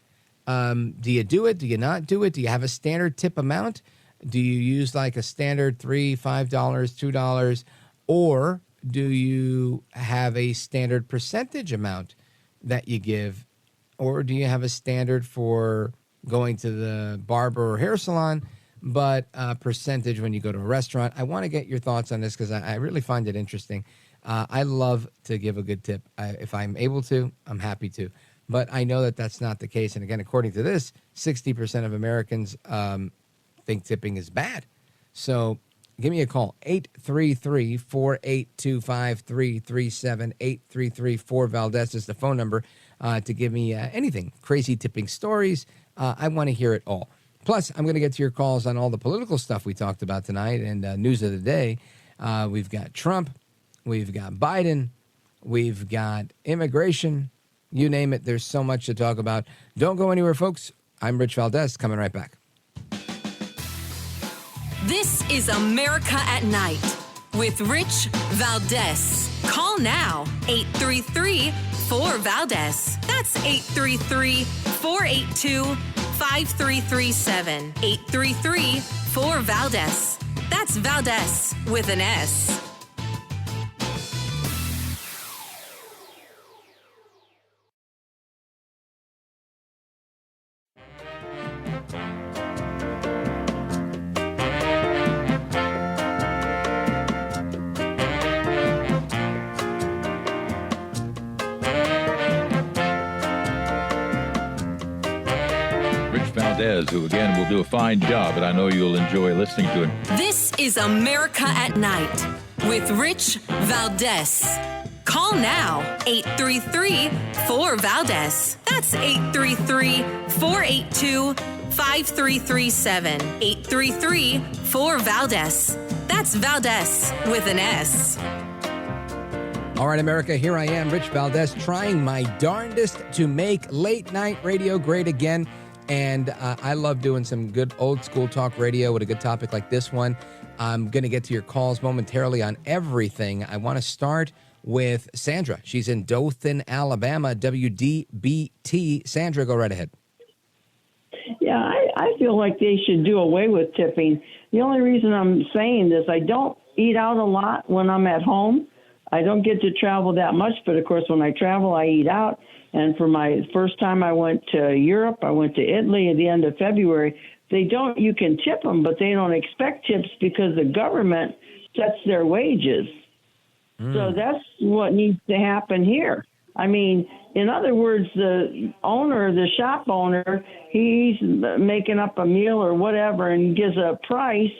Do you do it? Do you not do it? Do you have a standard tip amount? Do you use like a standard $3, $5, $2? Or do you have a standard percentage amount that you give? Or do you have a standard for going to the barber or hair salon, but a percentage when you go to a restaurant? I want to get your thoughts on this because I really find it interesting. I love to give a good tip. If I'm able to, I'm happy to. But I know that that's not the case. And again, according to this, 60% of Americans think tipping is bad. So give me a call, 833-482-5337, 833-4-Valdez is the phone number to give me anything, crazy tipping stories. I want to hear it all. Plus, I'm going to get to your calls on all the political stuff we talked about tonight and news of the day. We've got Trump. we've got Biden, we've got immigration, you name it. There's so much to talk about. Don't go anywhere, folks. I'm Rich Valdez, coming right back. This is America at Night with Rich Valdez. Call now, 833-4-VALDEZ. That's 833-482-5337. 833-4-VALDEZ. That's Valdez with an S. Who, again, will do a fine job, and I know you'll enjoy listening to him. This is America at Night with Rich Valdez. Call now, 833-4-VALDEZ. That's 833-482-5337. 833-4-VALDEZ. That's Valdez with an S. All right, America, here I am, Rich Valdez, trying my darndest to make late night radio great again. And I love doing some good old school talk radio with a good topic like this one. I'm going to get to your calls momentarily on everything. I want to start with Sandra. She's in Dothan, Alabama, WDBT. Sandra, go right ahead. Yeah, I feel like they should do away with tipping. The only reason I'm saying this, I don't eat out a lot when I'm at home. I don't get to travel that much, but of course, when I travel, I eat out. And for my first time I went to Europe, I went to Italy at the end of February. You can tip them, but they don't expect tips because the government sets their wages. So that's what needs to happen here. I mean, in other words, the owner, the shop owner, he's making up a meal or whatever and gives a price.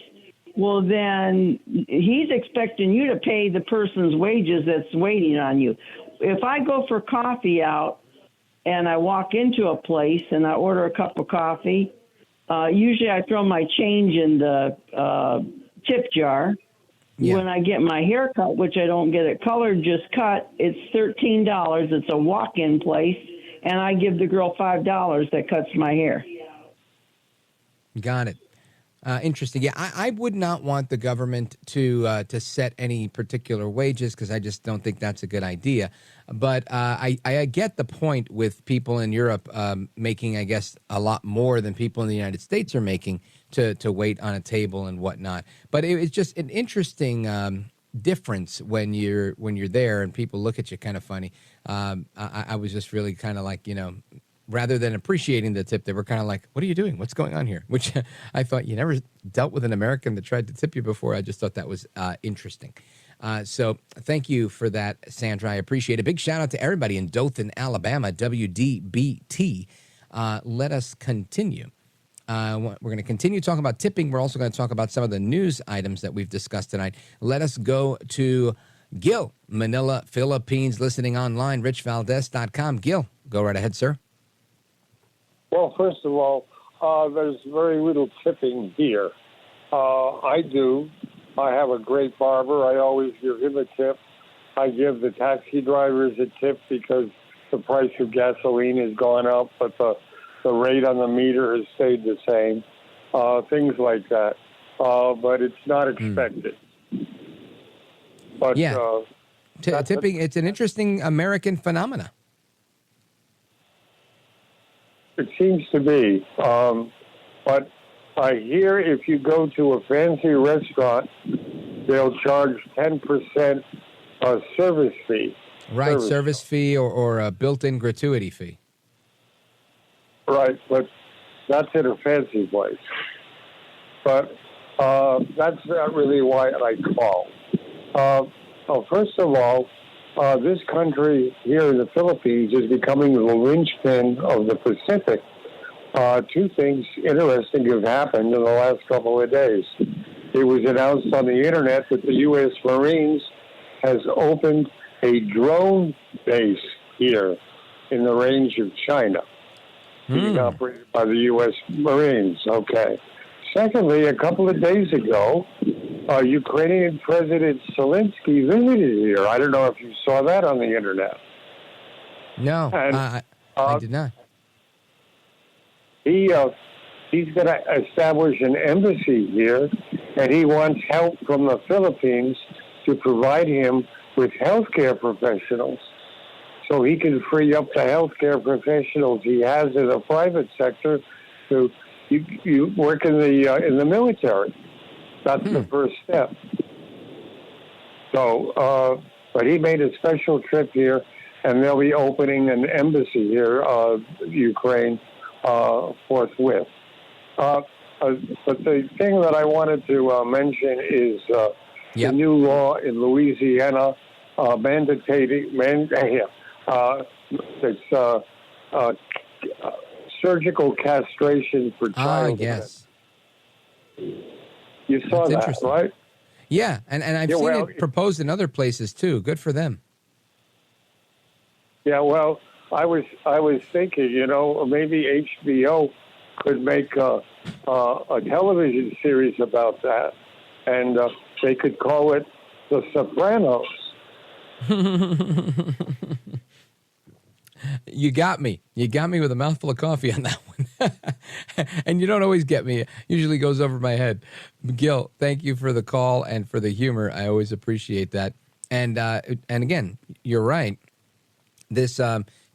Well, then he's expecting you to pay the person's wages that's waiting on you. If I go for coffee out and I walk into a place and I order a cup of coffee, usually I throw my change in the tip jar. Yeah. When I get my hair cut, which I don't get it colored, just cut, it's $13. It's a walk-in place, and I give the girl $5 that cuts my hair. Got it. Interesting. Yeah, I would not want the government to set any particular wages because I just don't think that's a good idea. But I get the point with people in Europe making, I guess, a lot more than people in the United States are making to wait on a table and whatnot. But it's just an interesting difference when you're there and people look at you kind of funny. I was just really kind of like, rather than appreciating the tip, they were kind of like, what are you doing? What's going on here? Which I thought, you never dealt with an American that tried to tip you before. I just thought that was interesting. So thank you for that, Sandra. I appreciate it. Big shout out to everybody in Dothan, Alabama, WDBT. Let us continue. We're going to continue talking about tipping. We're also going to talk about some of the news items that we've discussed tonight. Let us go to Gil, Manila, Philippines, listening online, richvaldez.com. Gil, go right ahead, sir. Well, first of all, there's very little tipping here. I do. I have a great barber. I always give him a tip. I give the taxi drivers a tip because the price of gasoline has gone up, but the rate on the meter has stayed the same. Things like that. But it's not expected. But yeah. Tipping, it's an interesting American phenomena. It seems to be. But I hear if you go to a fancy restaurant, they'll charge 10% service fee. Right, service fee or a built-in gratuity fee. Right, but that's at a fancy place. But that's not really why I call. First of all, this country here in the Philippines is becoming the linchpin of the Pacific. Two things interesting have happened in the last couple of days. It was announced on the internet that the U.S. Marines has opened a drone base here in the range of China, being operated by the U.S. Marines. Okay. Secondly, a couple of days ago, Ukrainian President Zelensky visited here. I don't know if you saw that on the internet. No, And, I did not. He's going to establish an embassy here, and he wants help from the Philippines to provide him with healthcare professionals, so he can free up the healthcare professionals he has in the private sector to you work in the military. That's the first step. So, but he made a special trip here, and they'll be opening an embassy here, Ukraine, forthwith. But the thing that I wanted to mention is the new law in Louisiana mandating surgical castration for children. Yes. You saw that, right? Yeah, and I've seen it proposed in other places too. Good for them. Yeah, well, I was thinking, maybe HBO could make a television series about that, and they could call it The Sopranos. You got me. You got me with a mouthful of coffee on that one. And you don't always get me. It usually goes over my head. Gil, thank you for the call and for the humor. I always appreciate that. And again, you're right. This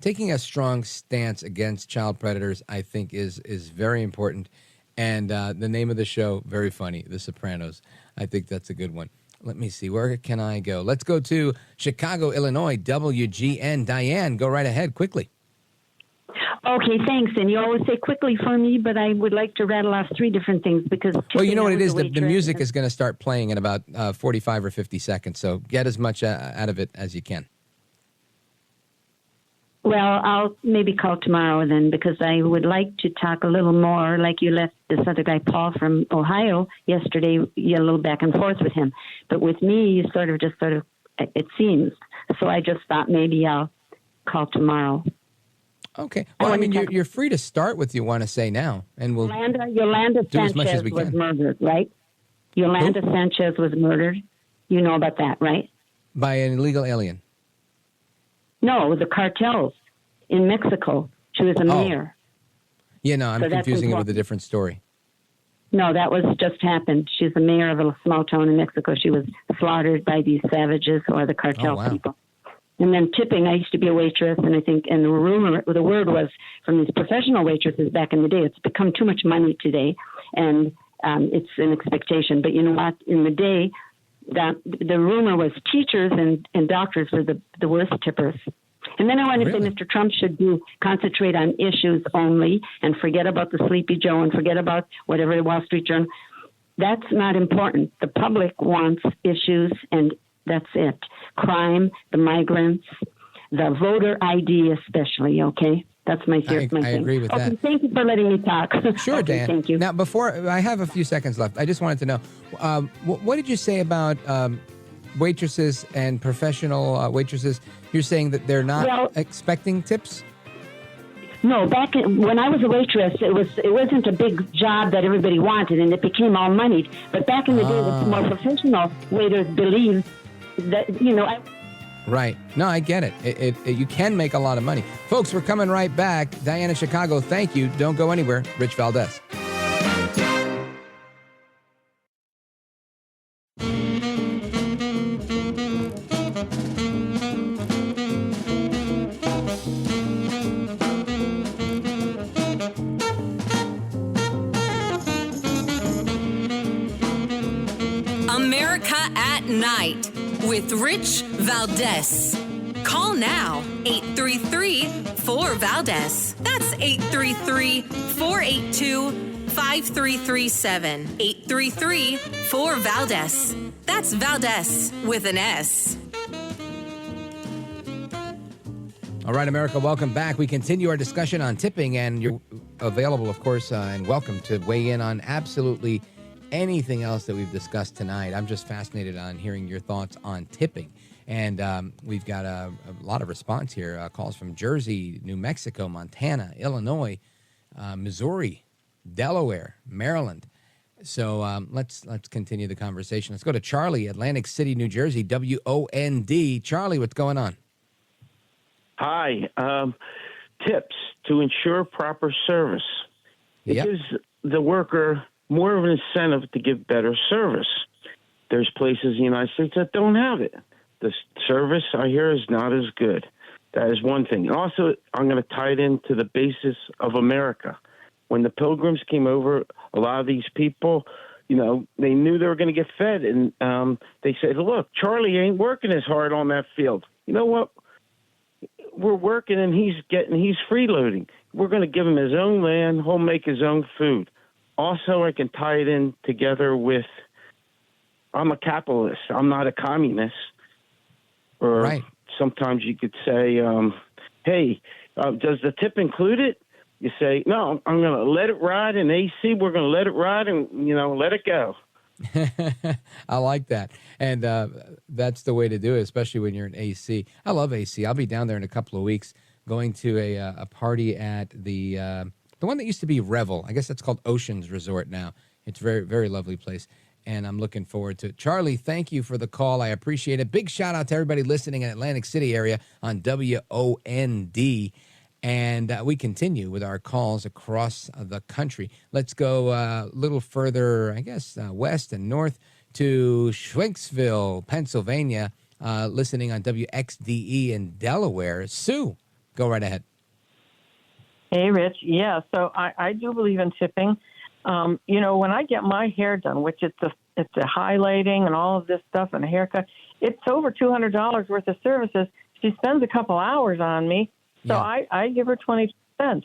taking a strong stance against child predators, I think, is very important. And the name of the show, very funny, The Sopranos. I think that's a good one. Let me see. Where can I go? Let's go to Chicago, Illinois, WGN. Diane, go right ahead quickly. Okay, thanks. And you always say quickly for me, but I would like to rattle off three different things because... Well, you know what it is? The music is going to start playing in about 45 or 50 seconds, so get as much out of it as you can. Well, I'll maybe call tomorrow then because I would like to talk a little more like you left this other guy, Paul, from Ohio yesterday. You had a little back and forth with him. But with me, you sort of, it seems. So I just thought maybe I'll call tomorrow. Okay. Well, I mean, you're free to start with you want to say now, and we'll Yolanda do as much as we Sanchez was can. murdered, right? Yolanda Sanchez was murdered. You know about that, right? By an illegal alien. No, the cartels in Mexico. She was a mayor. Yeah, no, I'm So that's confusing it with important. a different story. No, that was just happened. She's the mayor of a small town in Mexico. She was slaughtered by these savages or the cartel people. And then tipping, I used to be a waitress, and I think, and the word was from these professional waitresses back in the day, it's become too much money today, and it's an expectation. But you know what? In the day, that the rumor was teachers and doctors were the worst tippers. And then I want to say Mr. Trump should concentrate on issues only and forget about the Sleepy Joe and forget about whatever the Wall Street Journal. That's not important. The public wants issues, and that's it. Crime, the migrants, the voter ID especially, okay? That's my thing. I agree with that. Thank you for letting me talk. Sure, Okay, Dan. thank you. Now, before I have a few seconds left, I just wanted to know, what did you say about waitresses and professional waitresses? You're saying that they're not expecting tips? No, when I was a waitress, it wasn't a big job that everybody wanted, and it became all moneyed. But back in the day, the more professional waiters believed that, Right. No, I get it. You can make a lot of money. Folks, we're coming right back. Diana, Chicago, thank you. Don't go anywhere. Rich Valdez. America at Night with Rich Valdez. Call now, 833-4-VALDEZ. That's 833-482-5337. 833-4-VALDEZ. That's Valdez with an S. All right, America, welcome back. We continue our discussion on tipping, and you're available, of course, and welcome to weigh in on absolutely anything else that we've discussed tonight. I'm just fascinated on hearing your thoughts on tipping. And we've got a lot of response here. Calls from Jersey, New Mexico, Montana, Illinois, Missouri, Delaware, Maryland. So let's continue the conversation. Let's go to Charlie, Atlantic City, New Jersey, WOND. Charlie, what's going on? Hi. Tips to ensure proper service. It gives the worker more of an incentive to give better service. There's places in the United States that don't have it. The service, I hear, is not as good. That is one thing. Also, I'm going to tie it into the basis of America. When the Pilgrims came over, a lot of these people, you know, they knew they were going to get fed. And they said, look, Charlie ain't working as hard on that field. You know what? We're working and he's freeloading. We're going to give him his own land. He'll make his own food. Also, I can tie it in together with, I'm a capitalist. I'm not a communist. Or sometimes you could say, hey, does the tip include it? You say, no, I'm going to let it ride in AC. We're going to let it ride and, you know, let it go. I like that. And that's the way to do it, especially when you're in AC. I love AC. I'll be down there in a couple of weeks going to a party at the one that used to be Revel. I guess that's called Oceans Resort now. It's a very, very lovely place. And I'm looking forward to it. Charlie, thank you for the call. I appreciate it. Big shout out to everybody listening in Atlantic City area on WOND. And we continue with our calls across the country. Let's go a little further, I guess, west and north to Schwenksville, Pennsylvania, listening on WXDE in Delaware. Sue, go right ahead. Hey, Rich. Yeah, so I do believe in tipping. You know, when I get my hair done, which it's the highlighting and all of this stuff and a haircut, it's over $200 worth of services. She spends a couple hours on me. So I give her 20%. And,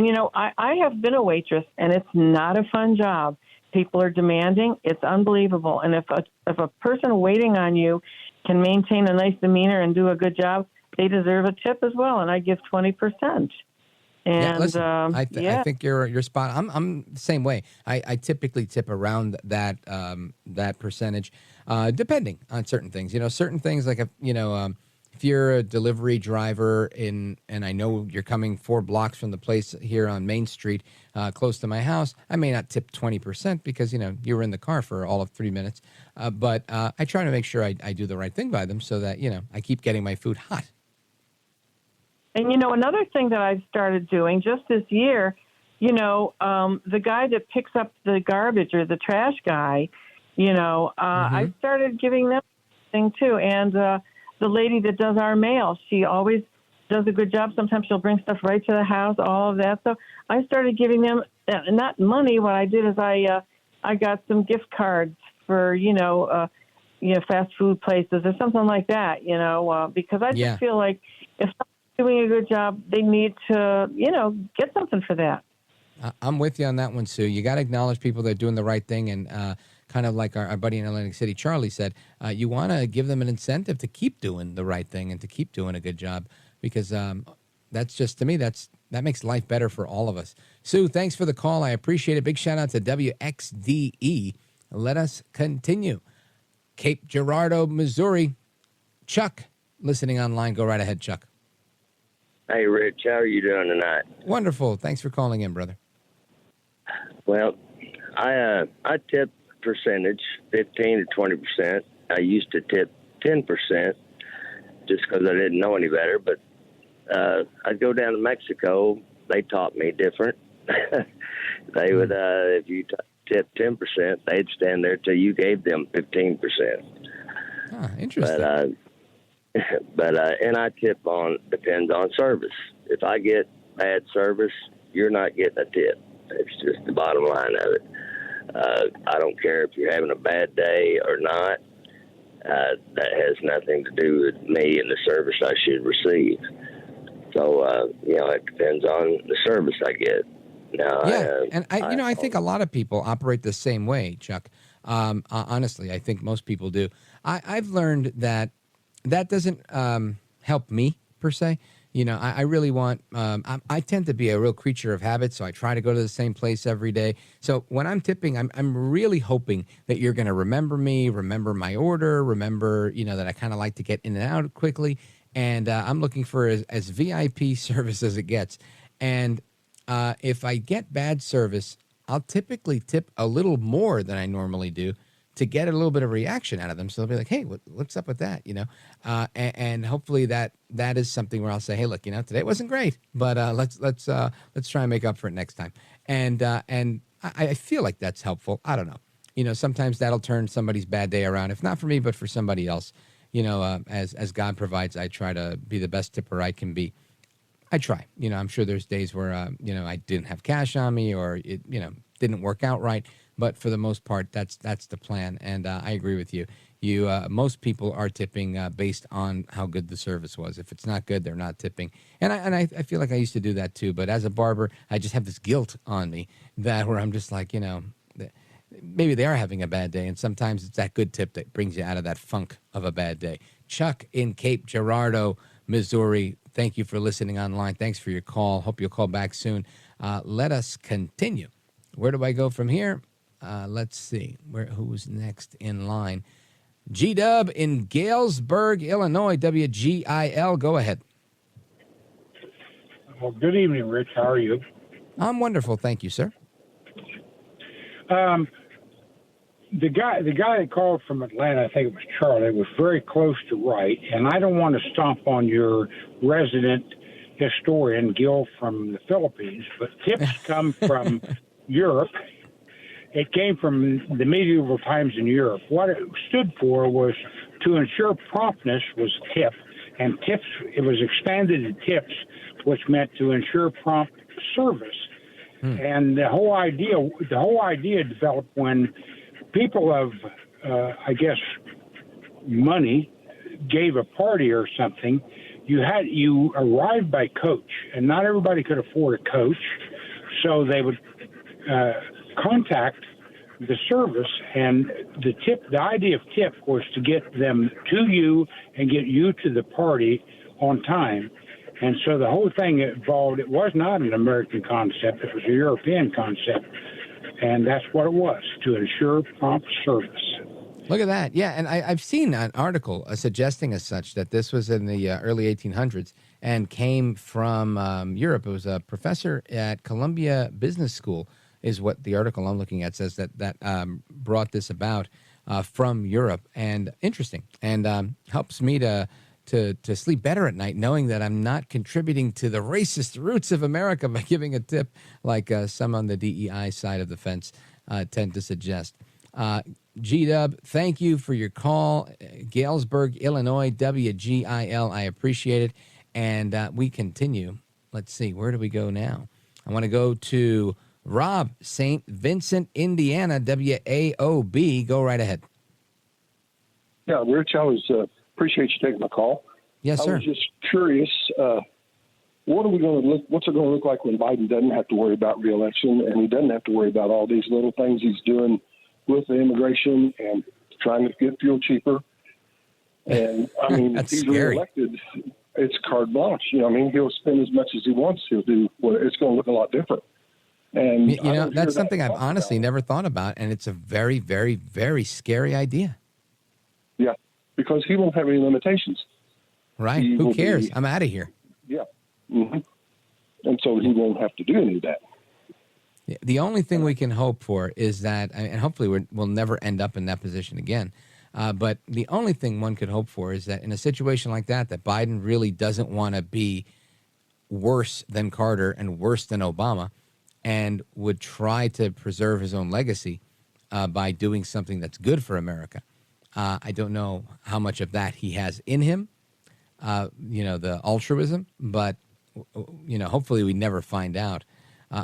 you know, I have been a waitress, and it's not a fun job. People are demanding. It's unbelievable. And if a person waiting on you can maintain a nice demeanor and do a good job, they deserve a tip as well. And I give 20%. And listen, I think you're spot on. I'm the same way. I typically tip around that percentage, depending on certain things. You know, certain things like if you're a delivery driver and I know you're coming 4 blocks from the place here on Main Street, close to my house, I may not tip 20% because, you know, you were in the car for all of 3 minutes. But I try to make sure I do the right thing by them so that, you know, I keep getting my food hot. And, you know, another thing that I've started doing just this year, you know, the guy that picks up the garbage or the trash guy, you know, I started giving them thing too. And the lady that does our mail, she always does a good job. Sometimes she'll bring stuff right to the house, all of that. So I started giving them, not money. What I did is I got some gift cards for, fast food places or something like that, because I just feel like if someone's doing a good job, they need to, get something for that. I'm with you on that one, Sue. You got to acknowledge people that are doing the right thing. And kind of like our buddy in Atlantic City, Charlie, said, you want to give them an incentive to keep doing the right thing and to keep doing a good job because that's just, to me, that makes life better for all of us. Sue, thanks for the call. I appreciate it. Big shout out to WXDE. Let us continue. Cape Girardeau, Missouri. Chuck, listening online. Go right ahead, Chuck. Hey, Rich. How are you doing tonight? Wonderful. Thanks for calling in, brother. Well, I tip percentage, 15 to 20%. I used to tip 10% just because I didn't know any better. But I'd go down to Mexico. They taught me different. They would, if you tip 10%, they'd stand there till you gave them 15%. Ah, interesting. But and I tip depends on service. If I get bad service, you're not getting a tip. It's just the bottom line of it. I don't care if you're having a bad day or not. That has nothing to do with me and the service I should receive. So, it depends on the service I get. Now, I think a lot of people operate the same way, Chuck. Honestly, I think most people do. I've learned that doesn't help me, per se. I really want, I tend to be a real creature of habit, so I try to go to the same place every day. So when I'm tipping, I'm really hoping that you're going to remember me, remember my order, remember, that I kind of like to get in and out quickly. And I'm looking for as VIP service as it gets. And if I get bad service, I'll typically tip a little more than I normally do to get a little bit of reaction out of them. So they'll be like, hey, what's up with that? And hopefully that is something where I'll say, hey, look, today wasn't great, but let's try and make up for it next time. And I feel like that's helpful. I don't know. Sometimes that'll turn somebody's bad day around. If not for me, but for somebody else. As God provides, I try to be the best tipper I can be. I try. I'm sure there's days where I didn't have cash on me, or it didn't work out right. But for the most part, that's the plan. And I agree with you. Most people are tipping based on how good the service was. If it's not good, they're not tipping. And I feel like I used to do that too. But as a barber, I just have this guilt on me where I'm just like, maybe they are having a bad day. And sometimes it's that good tip that brings you out of that funk of a bad day. Chuck in Cape Girardeau, Missouri, thank you for listening online. Thanks for your call. Hope you'll call back soon. Let us continue. Where do I go from here? Let's see. Who's next in line? G-Dub in Galesburg, Illinois, WGIL. Go ahead. Well, good evening, Rich. How are you? I'm wonderful. Thank you, sir. The guy that called from Atlanta, I think it was Charlie, was very close to right, and I don't want to stomp on your resident historian, Gil, from the Philippines, but tips come from Europe. It came from the medieval times in Europe. What it stood for was to ensure promptness was tip, and tips, it was expanded to tips, which meant to ensure prompt service. And the whole idea developed when people of, I guess, money gave a party or something. You arrived by coach, and not everybody could afford a coach, so they would contact the service, and the idea of tip was to get them to you and get you to the party on time. And so the whole thing involved, it was not an American concept, it was a European concept. And that's what it was, to ensure prompt service. Look at that. Yeah, and I've seen an article suggesting as such that this was in the early 1800s and came from Europe. It was a professor at Columbia Business School, is what the article I'm looking at says, that brought this about from Europe. And interesting, and helps me to sleep better at night, knowing that I'm not contributing to the racist roots of America by giving a tip like some on the DEI side of the fence tend to suggest. G-Dub, thank you for your call. Galesburg, Illinois, WGIL. I appreciate it. And we continue. Let's see, where do we go now? I want to go to Rob, St. Vincent, Indiana, WAOB. Go right ahead. Yeah, Rich, appreciate you taking my call. Yes, sir. I was just curious, what's it going to look like when Biden doesn't have to worry about re-election, and he doesn't have to worry about all these little things he's doing with the immigration and trying to get fuel cheaper? And I mean, if he's reelected, it's carte blanche. He'll spend as much as he wants. He'll do it's going to look a lot different. And that's something I've honestly never thought about, and it's a very, very, very scary idea. Yeah, because he won't have any limitations. Right. Who cares? I'm out of here. Yeah. Mm-hmm. And so he won't have to do any of that. The only thing we can hope for is that, and hopefully we'll never end up in that position again, but the only thing one could hope for is that in a situation like that Biden really doesn't want to be worse than Carter and worse than Obama, and would try to preserve his own legacy by doing something that's good for America. I don't know how much of that he has in him, the altruism, but, hopefully we never find out.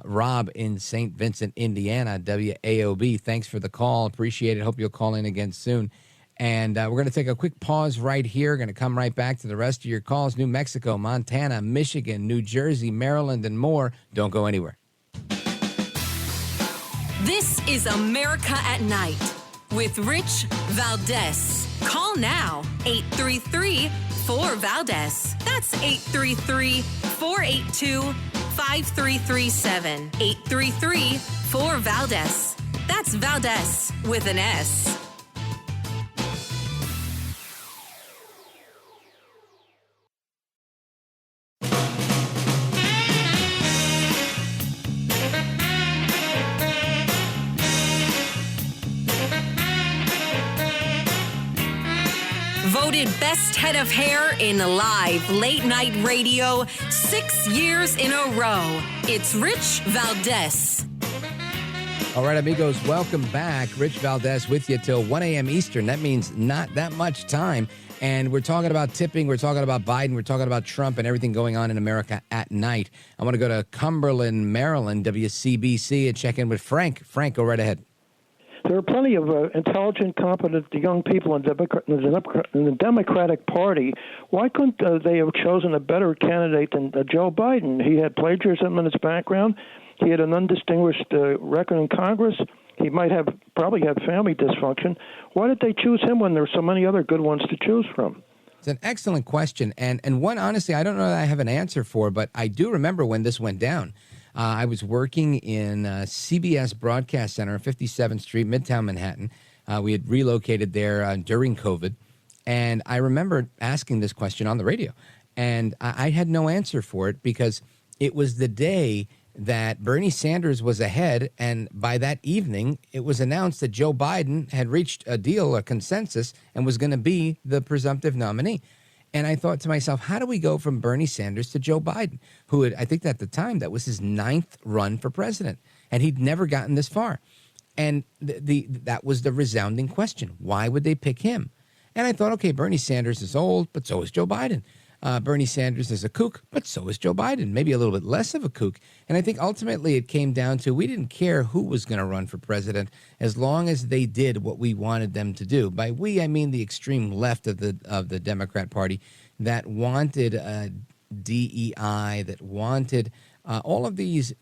Rob in St. Vincent, Indiana, WAOB, thanks for the call. Appreciate it. Hope you'll call in again soon. And we're going to take a quick pause right here. Going to come right back to the rest of your calls. New Mexico, Montana, Michigan, New Jersey, Maryland, and more. Don't go anywhere. This is America at Night with Rich Valdez. Call now, 833-4VALDEZ. That's 833-482-5337. 833-4VALDEZ. That's Valdez with an S. voted best head of hair in live late night radio 6 years in a row. It's Rich Valdez. All right, amigos, welcome back. Rich Valdez with you till 1 a.m. Eastern. That means not that much time. And we're talking about tipping. We're talking about Biden. We're talking about Trump and everything going on in America at night. I want to go to Cumberland, Maryland, WCBC, and check in with Frank. Frank, go right ahead. There are plenty of intelligent, competent young people in the Democratic Party. Why couldn't they have chosen a better candidate than Joe Biden? He had plagiarism in his background. He had an undistinguished record in Congress. He might have probably had family dysfunction. Why did they choose him when there are so many other good ones to choose from? It's an excellent question. And one, honestly, I don't know that I have an answer for, but I do remember when this went down. I was working in CBS Broadcast Center, 57th Street, Midtown Manhattan. We had relocated there during COVID. And I remember asking this question on the radio. And I had no answer for it because it was the day that Bernie Sanders was ahead, and by that evening, it was announced that Joe Biden had reached a deal, a consensus, and was going to be the presumptive nominee. And I thought to myself, how do we go from Bernie Sanders to Joe Biden, who had, I think at the time, that was his 9th run for president, and he'd never gotten this far. And that was the resounding question. Why would they pick him? And I thought, okay, Bernie Sanders is old, but so is Joe Biden. Bernie Sanders is a kook, but so is Joe Biden, maybe a little bit less of a kook. And I think ultimately it came down to we didn't care who was going to run for president as long as they did what we wanted them to do. By we, I mean the extreme left of the Democrat Party that wanted DEI, that wanted all of these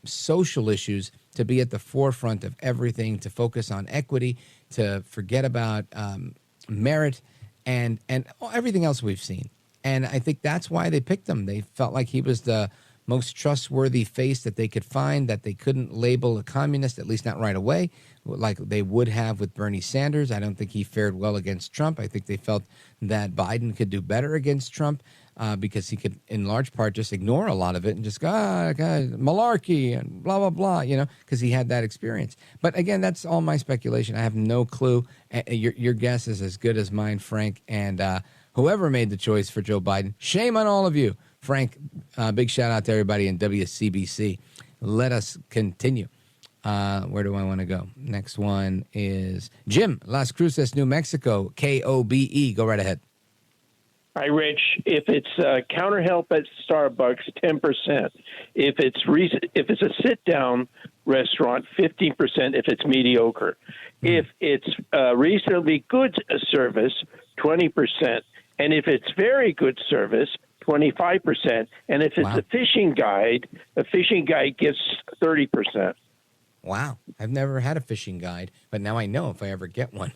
social issues to be at the forefront of everything, to focus on equity, to forget about merit and everything else we've seen. And I think that's why they picked him. They felt like he was the most trustworthy face that they could find, that they couldn't label a communist, at least not right away, like they would have with Bernie Sanders. I don't think he fared well against Trump. I think they felt that Biden could do better against Trump because he could, in large part, just ignore a lot of it and just go, malarkey and blah, blah, blah, because he had that experience. But again, that's all my speculation. I have no clue. Your guess is as good as mine, Frank. And whoever made the choice for Joe Biden, shame on all of you. Frank, big shout out to everybody in WCBC. Let us continue. Where do I want to go? Next one is Jim, Las Cruces, New Mexico, KOBE. Go right ahead. Hi, Rich. If it's counter help at Starbucks, 10%. If it's a sit-down restaurant, 15%. If it's mediocre. If it's reasonably good service, 20%. And if it's very good service, 25%. And if it's a fishing guide gets 30%. Wow. I've never had a fishing guide, but now I know if I ever get one.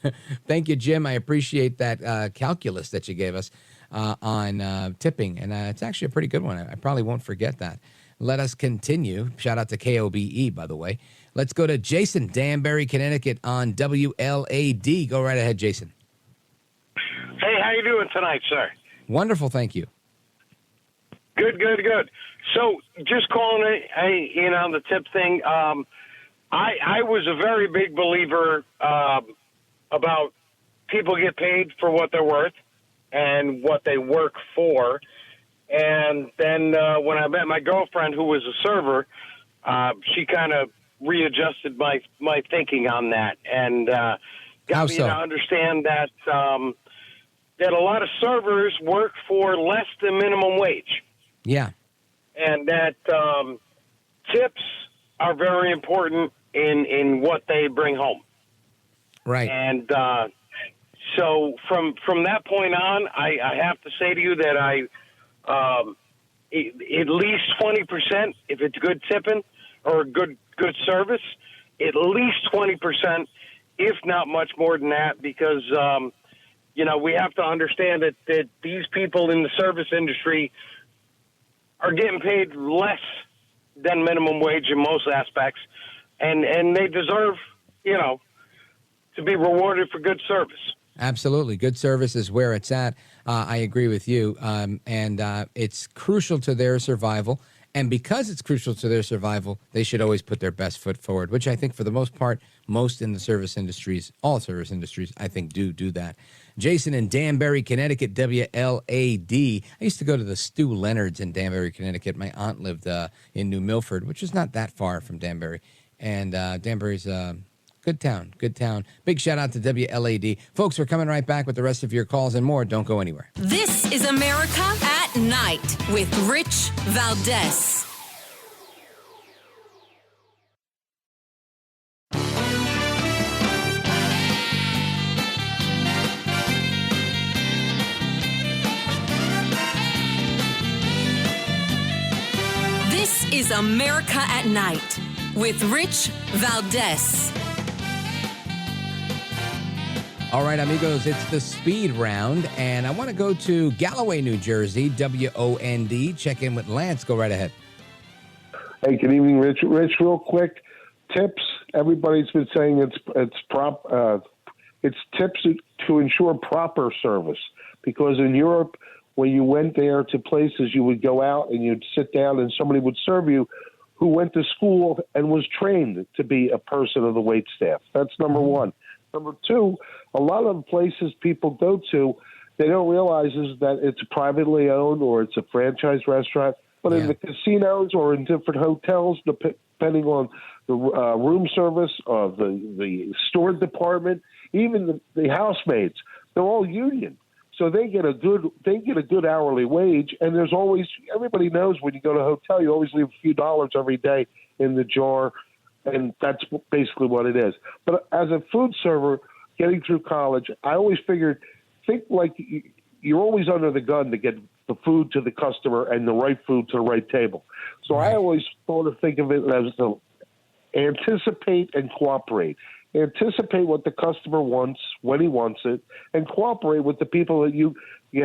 Thank you, Jim. I appreciate that calculus that you gave us on tipping. And it's actually a pretty good one. I probably won't forget that. Let us continue. Shout out to KOBE, by the way. Let's go to Jason, Danbury, Connecticut on WLAD. Go right ahead, Jason. Hey, how you doing tonight, sir? Wonderful, thank you. Good. So, just calling in on the tip thing. I was a very big believer about people get paid for what they're worth and what they work for. And then when I met my girlfriend, who was a server, she kind of readjusted my thinking on that and got me to understand that that a lot of servers work for less than minimum wage. Yeah. And that tips are very important in what they bring home. Right. And so from that point on, I have to say to you that at least 20%, if it's good tipping or good service, at least 20%, if not much more than that, because we have to understand that these people in the service industry are getting paid less than minimum wage in most aspects, and they deserve, to be rewarded for good service. Absolutely. Good service is where it's at. I agree with you. And it's crucial to their survival. And because it's crucial to their survival, they should always put their best foot forward, which I think for the most part, most in the service industries, all service industries, I think do that. Jason in Danbury, Connecticut, WLAD. I used to go to the Stu Leonard's in Danbury, Connecticut. My aunt lived in New Milford, which is not that far from Danbury. And Danbury's a good town. Big shout out to WLAD. Folks, we're coming right back with the rest of your calls and more. Don't go anywhere. This is America at Night with Rich Valdez. This is America at Night with Rich Valdez. All right, amigos, it's the speed round, and I want to go to Galloway, New Jersey, WOND. Check in with Lance. Go right ahead. Hey, good evening, Rich. Rich, real quick, tips. Everybody's been saying it's tips to ensure proper service, because in Europe, when you went there to places, you would go out and you'd sit down and somebody would serve you who went to school and was trained to be a person of the wait staff. That's number one. Number two, a lot of the places people go to, they don't realize is that it's privately owned or it's a franchise restaurant. But in the casinos or in different hotels, depending on the room service, the store department, even the housemaids, they're all union. So they get a good hourly wage, and there's always, everybody knows when you go to a hotel, you always leave a few dollars every day in the jar, and that's basically what it is. But as a food server getting through college, I always think like you're always under the gun to get the food to the customer and the right food to the right table. So I always think of it as to anticipate and cooperate. Anticipate what the customer wants when he wants it, and cooperate with the people that you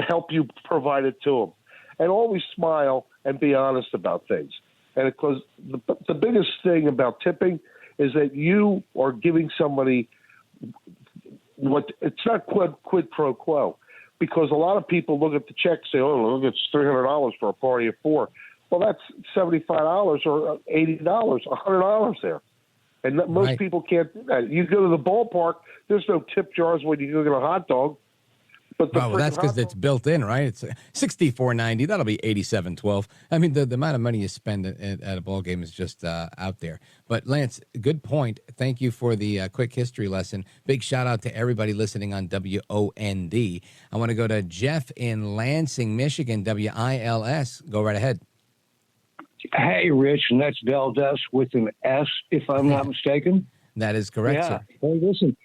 help you provide it to them. And always smile and be honest about things. And because the biggest thing about tipping is that you are giving somebody it's not quid pro quo, because a lot of people look at the check and say, oh, look, it's $300 for a party of four. Well, that's $75 or $80, $100 there. And most people can't do that. You go to the ballpark, there's no tip jars when you go get a hot dog. But that's because it's built in, right? It's $64.90. That'll be $87.12. I mean, the amount of money you spend at a ball game is just out there. But Lance, good point. Thank you for the quick history lesson. Big shout out to everybody listening on WOND. I want to go to Jeff in Lansing, Michigan, WILS. Go right ahead. Hey, Rich, and that's Valdez with an S, if I'm not mistaken. That is correct, sir. Hey, listen,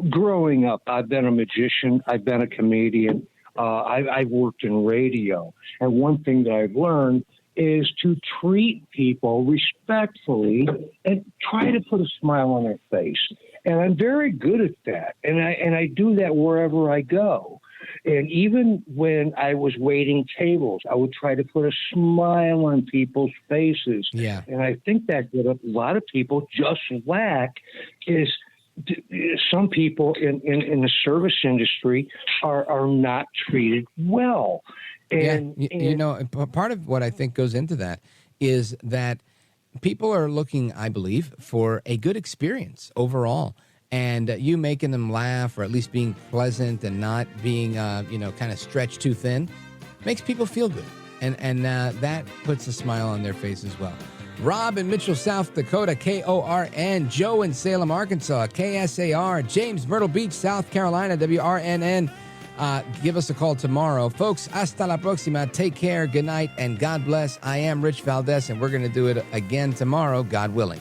growing up, I've been a magician. I've been a comedian. I've worked in radio. And one thing that I've learned is to treat people respectfully and try to put a smile on their face. And I'm very good at that. And I do that wherever I go. And even when I was waiting tables, I would try to put a smile on people's faces. Yeah. And I think that what a lot of people just lack is some people in the service industry are not treated well. And, part of what I think goes into that is that people are looking, I believe, for a good experience overall. And you making them laugh, or at least being pleasant and not being, kind of stretched too thin, makes people feel good. And that puts a smile on their face as well. Rob in Mitchell, South Dakota, KORN. Joe in Salem, Arkansas, KSAR. James, Myrtle Beach, South Carolina, WRNN. Give us a call tomorrow. Folks, hasta la próxima. Take care, good night, and God bless. I am Rich Valdez, and we're going to do it again tomorrow, God willing.